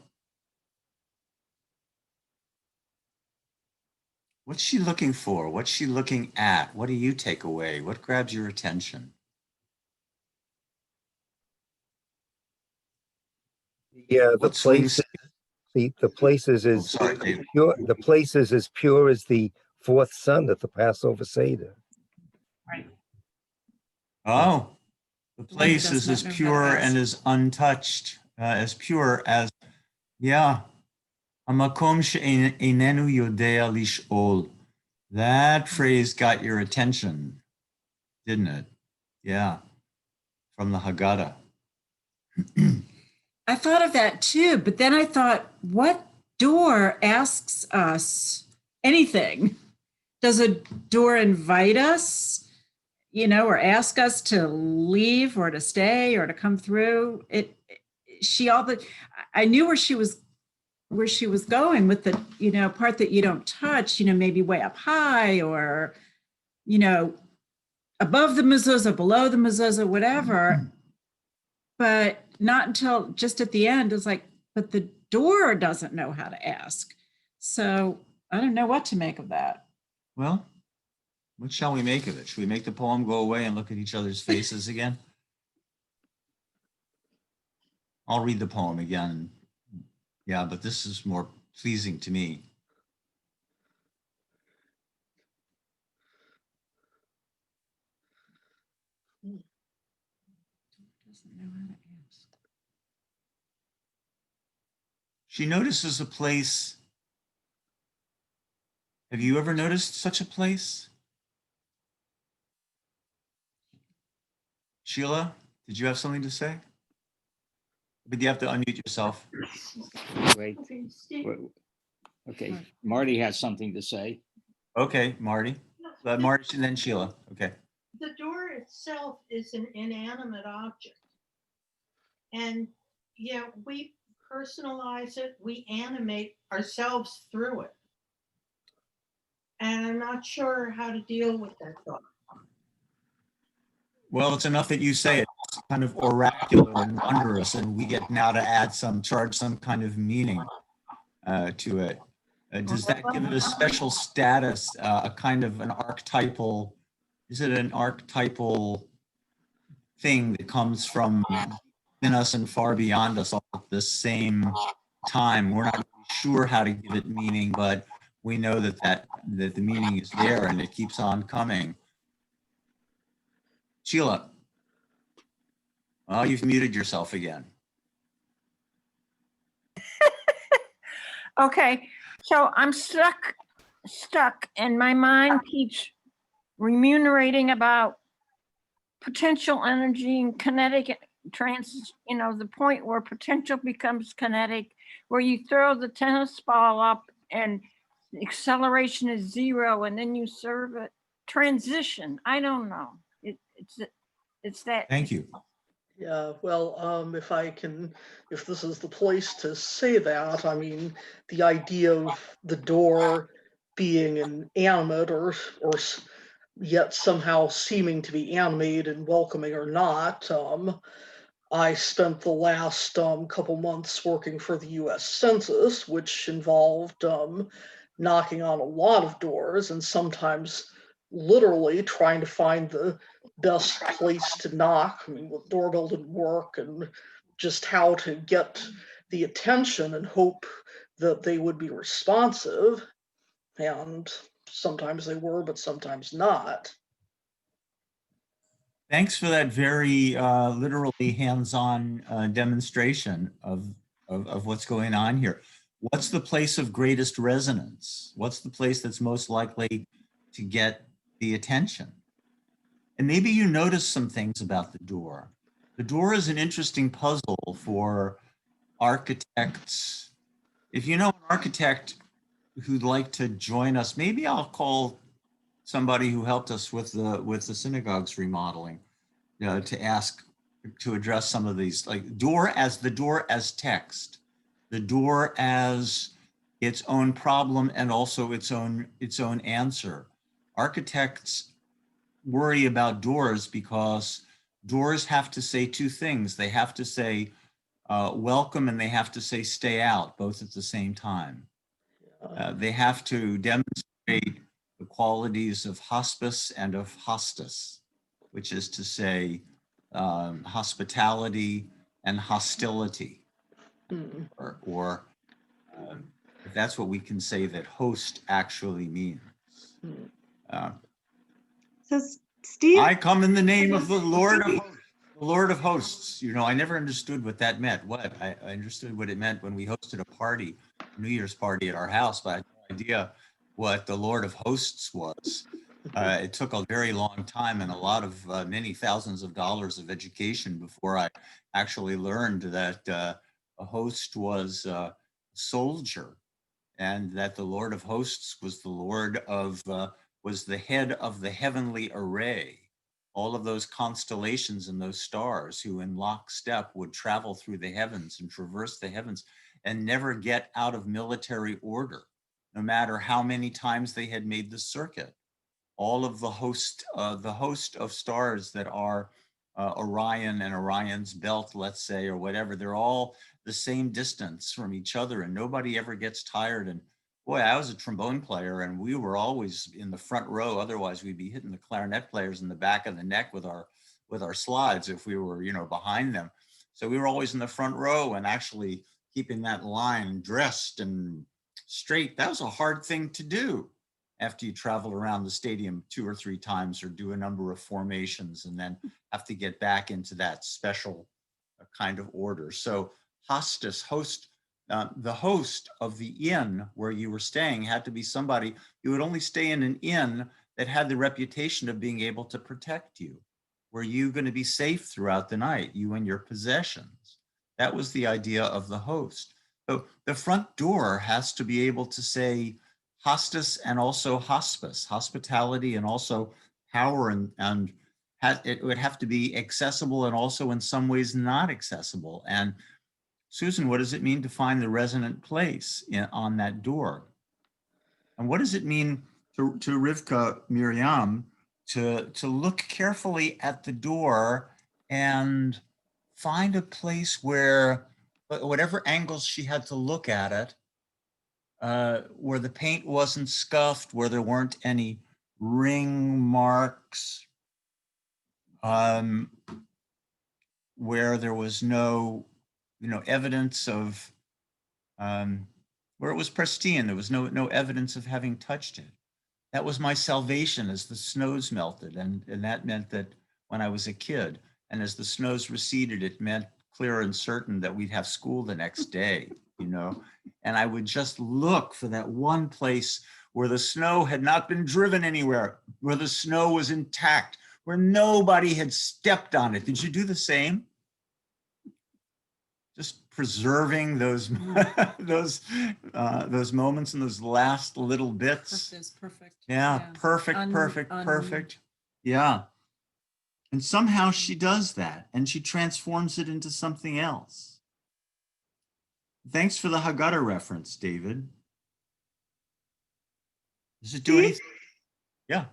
What's she looking for? What's she looking at? What do you take away? What grabs your attention? Yeah, the What place, swings- the place is Oh, as sorry, David. pure. The place is as pure as the fourth son at the Passover Seder. Right. Oh, the one who place does is not as know how to pure ask. and as untouched, as pure as, yeah. Hamakom she'enenu yodea lish'ol. That phrase got your attention, didn't it? Yeah, from the Haggadah. I thought of that too, but then I thought, what door asks us anything? Does a door invite us? or ask us to leave or to stay or to come through. I knew where she was going with the, part that you don't touch, maybe way up high or, above the mezuzah, below the mezuzah, whatever. But not until just at the end, it's like, but the door doesn't know how to ask. So I don't know what to make of that. Well, what shall we make of it? Should we make the poem go away and look at each other's faces again? I'll read the poem again. Yeah, but this is more pleasing to me. She notices a place. Have you ever noticed such a place? Sheila, did you have something to say? But you have to unmute yourself. Wait. Okay, Marty has something to say. Okay, Marty. Marty and then Sheila. Okay. The door itself is an inanimate object. And yeah, we personalize it, we animate ourselves through it. And I'm not sure how to deal with that thought. Well, it's enough that you say it. It's kind of oracular and wondrous, and we get now to charge some kind of meaning to it. Does that give it a special status, a kind of an archetypal, is it an archetypal thing that comes from within us and far beyond us all at the same time? We're not really sure how to give it meaning, but we know that the meaning is there and it keeps on coming. Sheila. Oh, you've muted yourself again. Okay, so I'm stuck, and my mind keeps remunerating about potential energy and kinetic the point where potential becomes kinetic, where you throw the tennis ball up and acceleration is 0, and then you serve it. Transition, I don't know. It's that. Thank you. Yeah, well, if this is the place to say that, I mean, the idea of the door being inanimate or yet somehow seeming to be animated and welcoming or not. I spent the last couple months working for the US Census, which involved knocking on a lot of doors and sometimes literally trying to find the best place to knock. I mean, the doorbell didn't work, and just how to get the attention and hope that they would be responsive. And sometimes they were, but sometimes not. Thanks for that very literally hands-on demonstration of what's going on here. What's the place of greatest resonance? What's the place that's most likely to get the attention? And maybe you notice some things about the door. The door is an interesting puzzle for architects. If you know an architect who'd like to join us, maybe I'll call somebody who helped us with the synagogue's remodeling to address some of these, like the door as text, the door as its own problem and also its own answer. Architects worry about doors because doors have to say two things. They have to say welcome and they have to say stay out, both at the same time. They have to demonstrate the qualities of hospice and of hostis, which is to say hospitality and hostility, or if that's what we can say that host actually means. So Steve, I come in the name of the Lord of Hosts. You know, I never understood what that meant. I understood what it meant when we hosted a party, New Year's party at our house, but I had no idea what the Lord of Hosts was. It took a very long time and a lot of many thousands of dollars of education before I actually learned that a host was a soldier, and that the Lord of Hosts was the Lord of was the head of the heavenly array. all of those constellations and those stars who in lockstep would travel through the heavens and traverse the heavens and never get out of military order, no matter how many times they had made the circuit. All of the host of stars that are Orion and Orion's belt, let's say, or whatever, they're all the same distance from each other, and nobody ever gets tired. And boy, I was a trombone player, and we were always in the front row. Otherwise, we'd be hitting the clarinet players in the back of the neck with our slides if we were, behind them. So we were always in the front row, and actually keeping that line dressed and straight, that was a hard thing to do after you travel around the stadium 2 or 3 times or do a number of formations and then have to get back into that special kind of order. So hostis, the host of the inn where you were staying had to be somebody. You would only stay in an inn that had the reputation of being able to protect you. Were you going to be safe throughout the night, you and your possessions? That was the idea of the host. So the front door has to be able to say hostis and also hospice, hospitality and also power, and it would have to be accessible and also in some ways not accessible. And Susan, what does it mean to find the resonant place on that door? And what does it mean to Rivka, Miriam, to look carefully at the door and find a place where, whatever angles she had to look at it, where the paint wasn't scuffed, where there weren't any ring marks, where there was no, evidence of, where it was pristine, there was no evidence of having touched it. That was my salvation as the snows melted, and that meant that when I was a kid, and as the snows receded, it meant clear and certain that we'd have school the next day, and I would just look for that one place where the snow had not been driven anywhere, where the snow was intact, where nobody had stepped on it. Did you do the same? Just preserving those those moments and those last little bits. Perfect. Yeah, perfect. Yeah. And somehow she does that, and she transforms it into something else. Thanks for the Haggadah reference, David. Does it do anything? Yeah.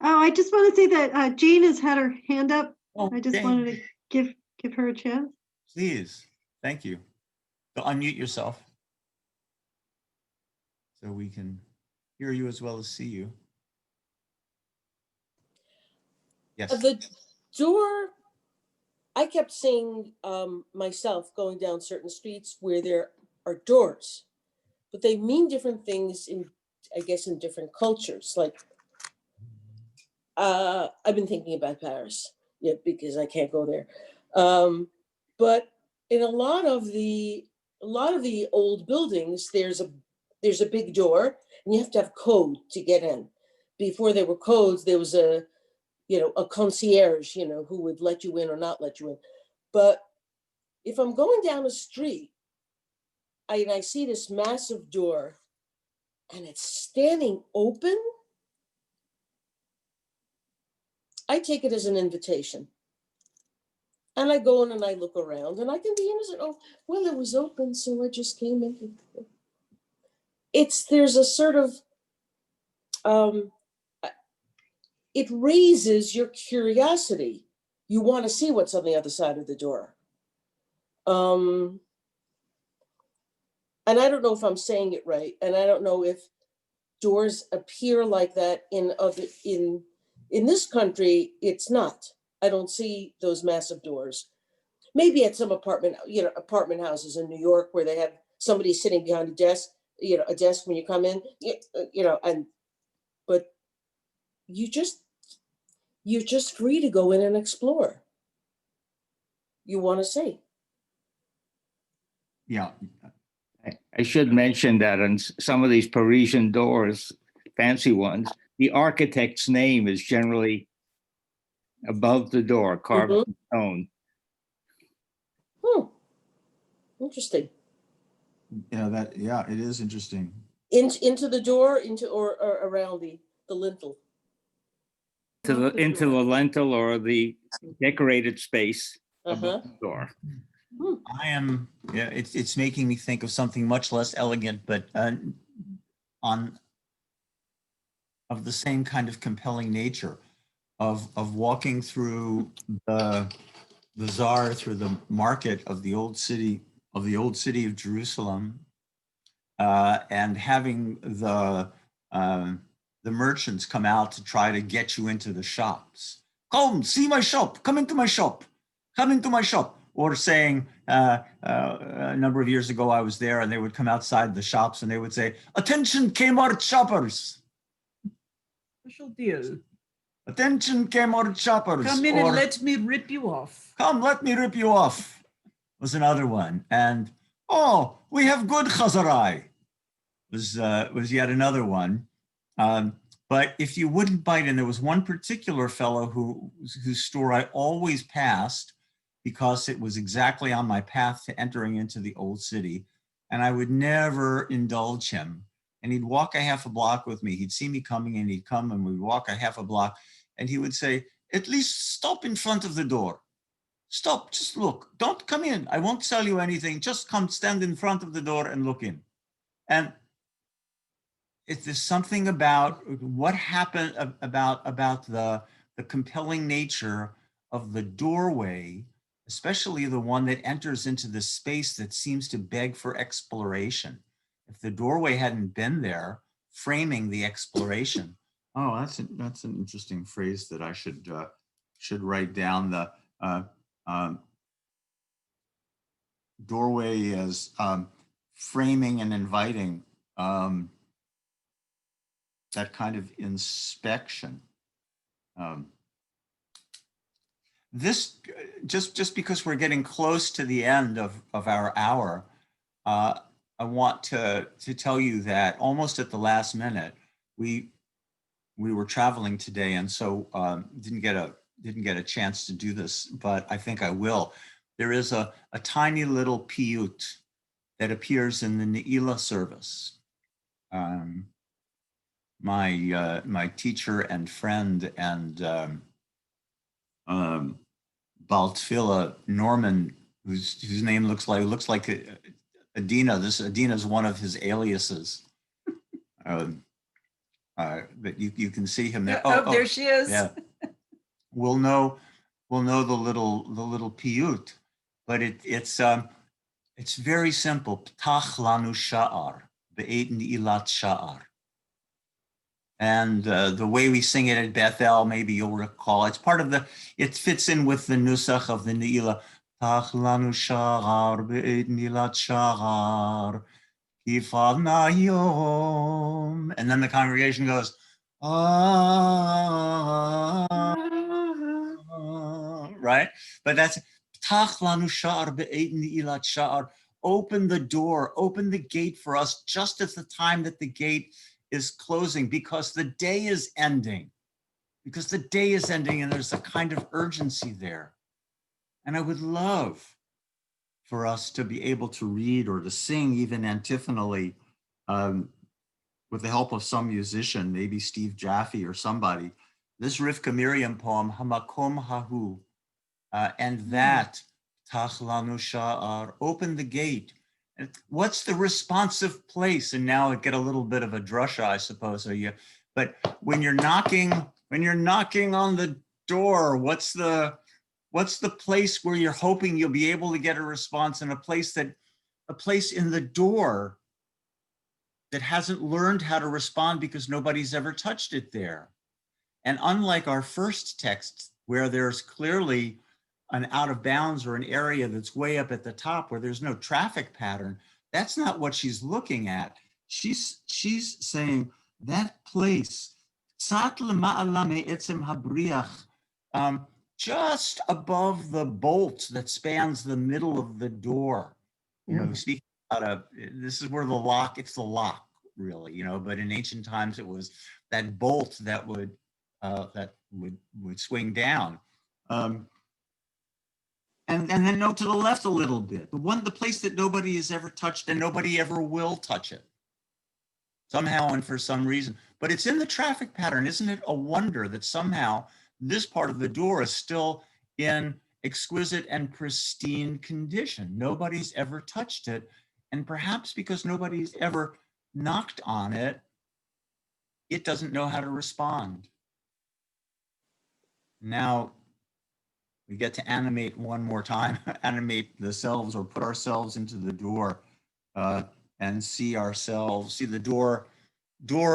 Oh, I just want to say that Jane has had her hand up. Oh, I just Jane. wanted to give her a chance. Please. Thank you. So unmute yourself so we can hear you as well as see you. Yes. The door, I kept seeing myself going down certain streets where there are doors, but they mean different things in different cultures. Like, I've been thinking about Paris, because I can't go there. But in a lot of the old buildings, there's a big door, and you have to have code to get in. Before there were codes, there was a concierge, who would let you in or not let you in. But if I'm going down a street, I see this massive door and it's standing open, I take it as an invitation. And I go in and I look around, and I can be innocent. Oh, well, it was open, so I just came in. There's a sort of, it raises your curiosity. You want to see what's on the other side of the door. And I don't know if I'm saying it right, and I don't know if doors appear like that in this country. It's not. I don't see those massive doors. Maybe at some apartment houses in New York where they have somebody sitting behind a desk, a desk when you come in, but you're just free to go in and explore. You want to see. Yeah. I should mention that on some of these Parisian doors, fancy ones, the architect's name is generally above the door, carved in stone. Interesting. Yeah, it is interesting. Into the door, or around the lintel. into the lintel or the decorated space Uh-huh. above the door. Yeah, it's making me think of something much less elegant, but of the same kind of compelling nature of walking through the bazaar, through the market of the old city of Jerusalem, and having the merchants come out to try to get you into the shops. Come, see my shop, come into my shop, come into my shop. Or saying, a number of years ago, I was there and they would come outside the shops and they would say, attention Kmart shoppers. Special deal. Attention Kmart shoppers. Come in and let me rip you off. Come, let me rip you off was another one. And, oh, we have good chazarai was yet another one. But if you wouldn't bite, and there was one particular fellow whose store I always passed because it was exactly on my path to entering into the old city, and I would never indulge him. And he'd walk a half a block with me. He'd see me coming and he'd come and we'd walk a half a block and he would say, at least stop in front of the door. Stop, just look, don't come in. I won't sell you anything. Just come stand in front of the door and look in. And there's something about what happened about the compelling nature of the doorway, especially the one that enters into the space that seems to beg for exploration. If the doorway hadn't been there, framing the exploration. Oh, that's an interesting phrase that I should write down. The doorway as framing and inviting that kind of inspection. This just because we're getting close to the end of our hour, I want to tell you that almost at the last minute, we were traveling today, and so didn't get a chance to do this, but I think I will. There is a tiny little piyut that appears in the Ne'ilah service. My teacher and friend and Baal Tefillah Norman, whose name looks like Adina. Adina is one of his aliases. But you can see him there. Oh, there she is. Yeah, we'll know the little piyut, but it's very simple. Ptach lanu sha'ar be'et ni'ilat sha'ar. And the way we sing it at Bethel, maybe you'll recall, it fits in with the nusach of the Ne'ilah. Ptach lanu sha'ar be'et ni'ilat sha'ar. And then the congregation goes, right? But that's open the door, open the gate for us just at the time that the gate is closing, because the day is ending. Because the day is ending and there's a kind of urgency there. And I would love for us to be able to read or to sing even antiphonally with the help of some musician, maybe Steve Jaffe or somebody, this Rivka Miriam poem, Hamakom Hahu, and that, Tach lanu sha'ar, open the gate. And what's the responsive place? And now I get a little bit of a drusha, I suppose. But when you're knocking on the door, what's the place where you're hoping you'll be able to get a response, and a place in the door that hasn't learned how to respond because nobody's ever touched it there. And unlike our first text, where there's clearly an out of bounds or an area that's way up at the top where there's no traffic pattern, that's not what she's looking at. She's saying that place, just above the bolt that spans the middle of the door. Speaking about this is where it's the lock really, but in ancient times it was that bolt that would swing down. And then to the left a little bit, the place that nobody has ever touched and nobody ever will touch it. Somehow and for some reason, but it's in the traffic pattern. Isn't it a wonder that somehow this part of the door is still in exquisite and pristine condition? Nobody's ever touched it. And perhaps because nobody's ever knocked on it, it doesn't know how to respond. Now we get to animate one more time, animate the selves or put ourselves into the door and see ourselves, see the door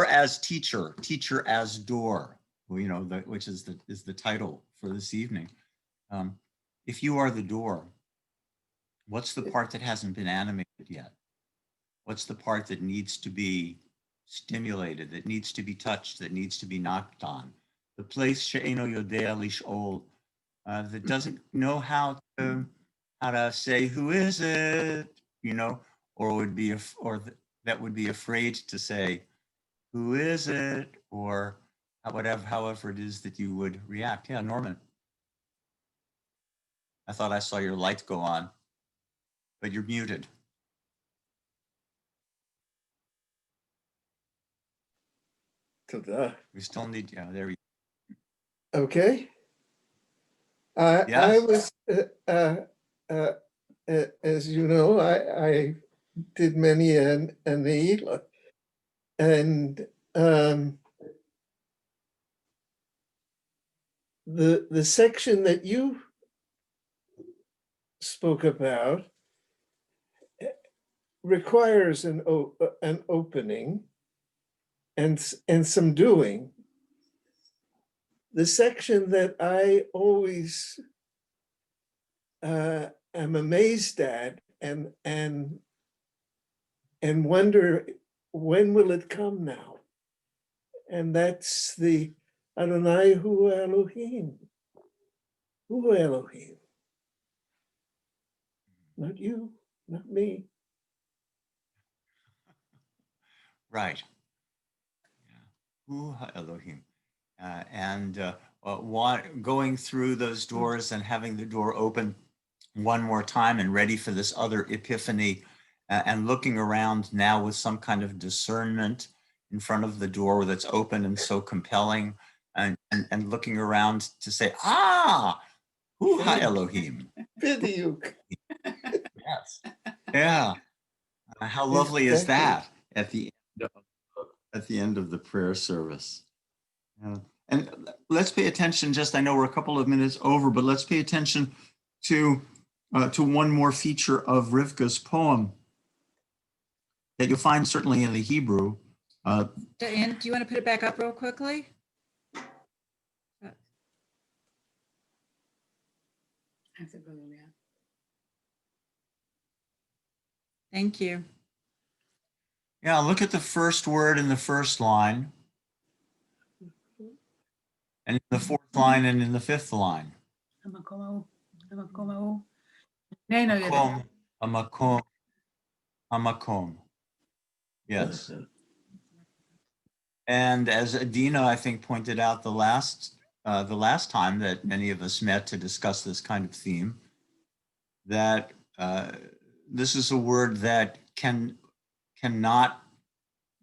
as teacher, teacher as door, you know, which is the title for this evening. If you are the door, what's the part that hasn't been animated yet? What's the part that needs to be stimulated, that needs to be touched, that needs to be knocked on? The place she'eno yodea lish'ol, that doesn't know how to say, who is it, you know, or that would be afraid to say, who is it, or however it is that you would react. Yeah, Norman. I thought I saw your light go on, but you're muted. We still need, yeah, there we go. Okay. I Yes. was, as you know, I did many an Neila, and the section that you spoke about requires an opening and some doing. The section that I always am amazed at and wonder, when will it come now? And that's the Adonai Hu Elohim. Hu Elohim. Not you, not me. Right. Hu Elohim. Going through those doors and having the door open one more time and ready for this other epiphany, and looking around now with some kind of discernment in front of the door that's open and so compelling, and looking around to say, Hu Elohim. Bidiyuk. Yes. Yeah. How lovely is that at the end of the prayer service? And let's pay attention, I know we're a couple of minutes over, but let's pay attention to one more feature of Rivka's poem that you'll find certainly in the Hebrew. Diane, do you want to put it back up real quickly? I have to go, yeah. Thank you. Yeah, look at the first word in the first line, and in the fourth line, and in the fifth line. Hamakom. Hamakom. Yes. And as Adina, I think, pointed out the last time that many of us met to discuss this kind of theme, that this is a word that cannot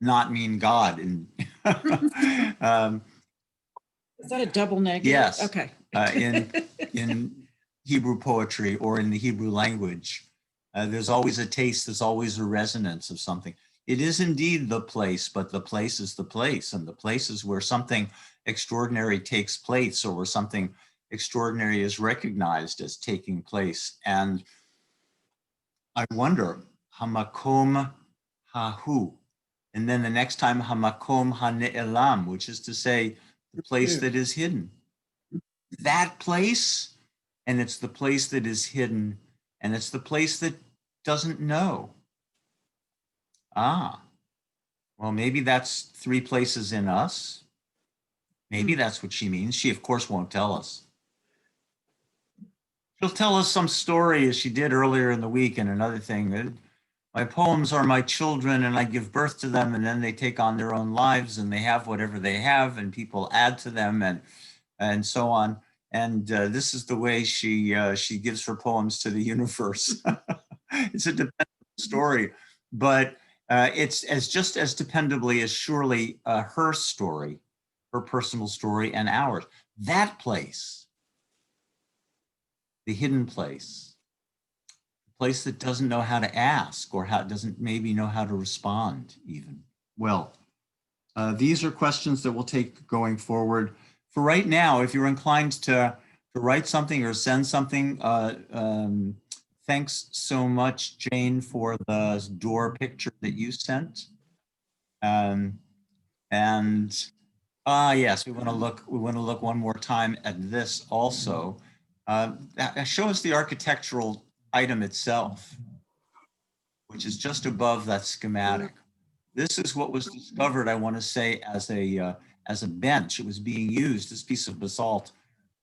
not mean God. And is that a double negative? Yes. Okay. in Hebrew poetry or in the Hebrew language, there's always a taste, there's always a resonance of something. It is indeed the place, but the place is the place, and the place is where something extraordinary takes place, or where something extraordinary is recognized as taking place. And I wonder, hamakom hahu, and then the next time hamakom hane'elam, which is to say, the place that is hidden. That place, and it's the place that is hidden, and it's the place that doesn't know. Well, maybe that's three places in us. Maybe that's what she means. She, of course, won't tell us. She'll tell us some story, as she did earlier in the week, and another thing, that my poems are my children, and I give birth to them, and then they take on their own lives, and they have whatever they have, and people add to them, and so on. And this is the way she gives her poems to the universe. It's a dependent story, but It's as just as dependably as surely her story, her personal story, and ours. That place, the hidden place, the place that doesn't know how to ask or doesn't maybe know how to respond even. Well, these are questions that we'll take going forward. For right now, if you're inclined to write something or send something, thanks so much, Jane, for the door picture that you sent. Yes, we want to look one more time at this also. Show us the architectural item itself, which is just above that schematic. This is what was discovered, I want to say, as a bench. It was being used, this piece of basalt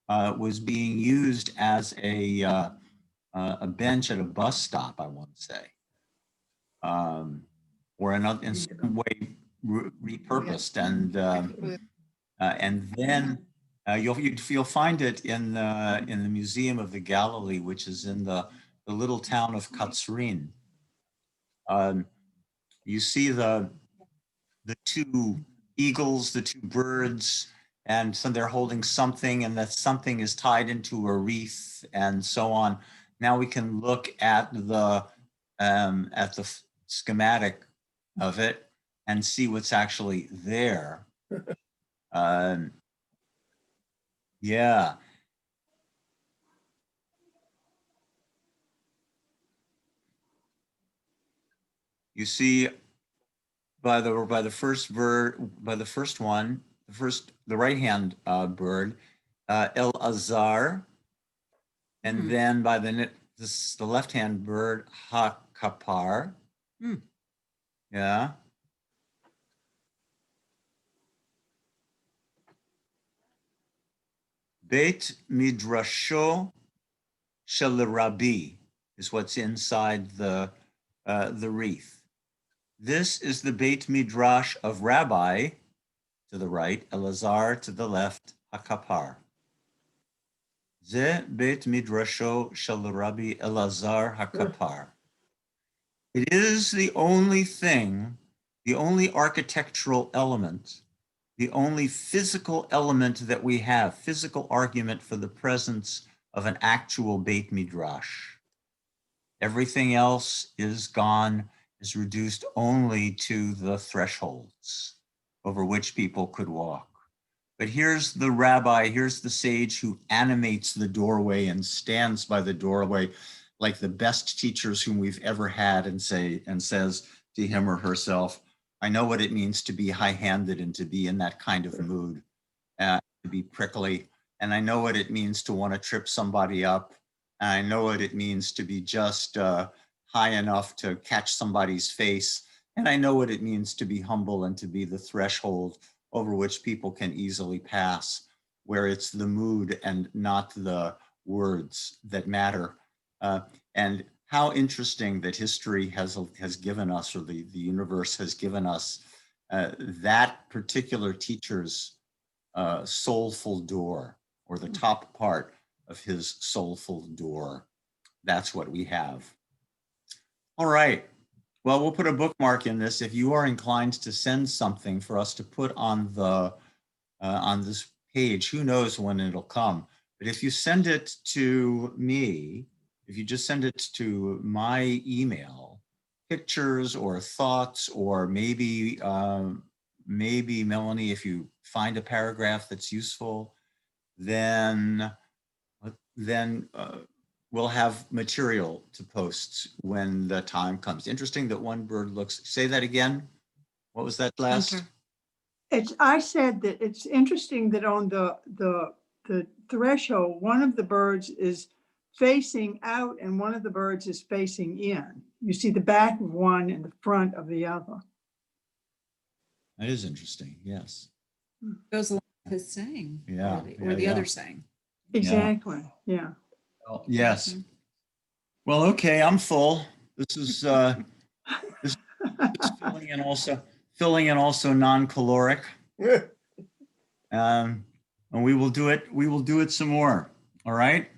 was being used as a bench at a bus stop, I want to say, or in some way repurposed, and then you'll find it in the Museum of the Galilee, which is in the little town of Katsrin. You see the two eagles, the two birds, and so they're holding something, and that something is tied into a wreath, and so on. Now we can look at the schematic of it and see what's actually there. Yeah. You see by the first bird, by the first one, the right hand bird, El Azar, and then by the left hand bird, Ha-Kapar. Yeah. Beit Midrasho Shel Rabbi is what's inside the wreath. This is the Beit Midrash of Rabbi to the right, Elazar to the left, Ha-Kapar. Ze Beit Midrasho Shel Rabbi Elazar Ha-Kapar. It is the only thing, the only architectural element, the only physical element that we have, physical argument for the presence of an actual Beit Midrash. Everything else is gone, is reduced only to the thresholds over which people could walk. But here's the rabbi, here's the sage who animates the doorway and stands by the doorway like the best teachers whom we've ever had, and says to him or herself, I know what it means to be high-handed and to be in that kind of mood, to be prickly. And I know what it means to want to trip somebody up. And I know what it means to be just high enough to catch somebody's face. And I know what it means to be humble and to be the threshold over which people can easily pass, where it's the mood and not the words that matter. And how interesting that history has given us, or the universe has given us, that particular teacher's soulful door, or the top part of his soulful door. That's what we have. All right. Well, we'll put a bookmark in this. If you are inclined to send something for us to put on the on this page, who knows when it'll come. But if you send it to me, if you just send it to my email, pictures or thoughts, or maybe Melanie, if you find a paragraph that's useful, then we'll have material to post when the time comes. Interesting that one bird looks, say that again. What was that last? I said that it's interesting that on the threshold, one of the birds is facing out and one of the birds is facing in. You see the back of one and the front of the other. That is interesting, yes. Goes along with his saying. Yeah. Or the other saying. Exactly, yeah. Well, yes. Well, okay, I'm full. This is this is filling in also non-caloric. And we will do it some more. All right.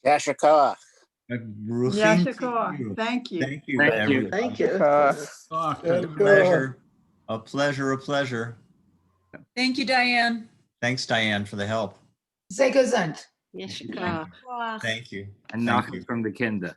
Yashar Koach. Bruchim Yasha Kor. to you. Thank you. Thank you, Thank you. everybody. Thank you. Oh, A pleasure. A pleasure. A pleasure. Thank you, Diane. Thanks, Diane, for the help. Sehr gesund. Yes, Thank you. Thank you. And knock it from the kinder.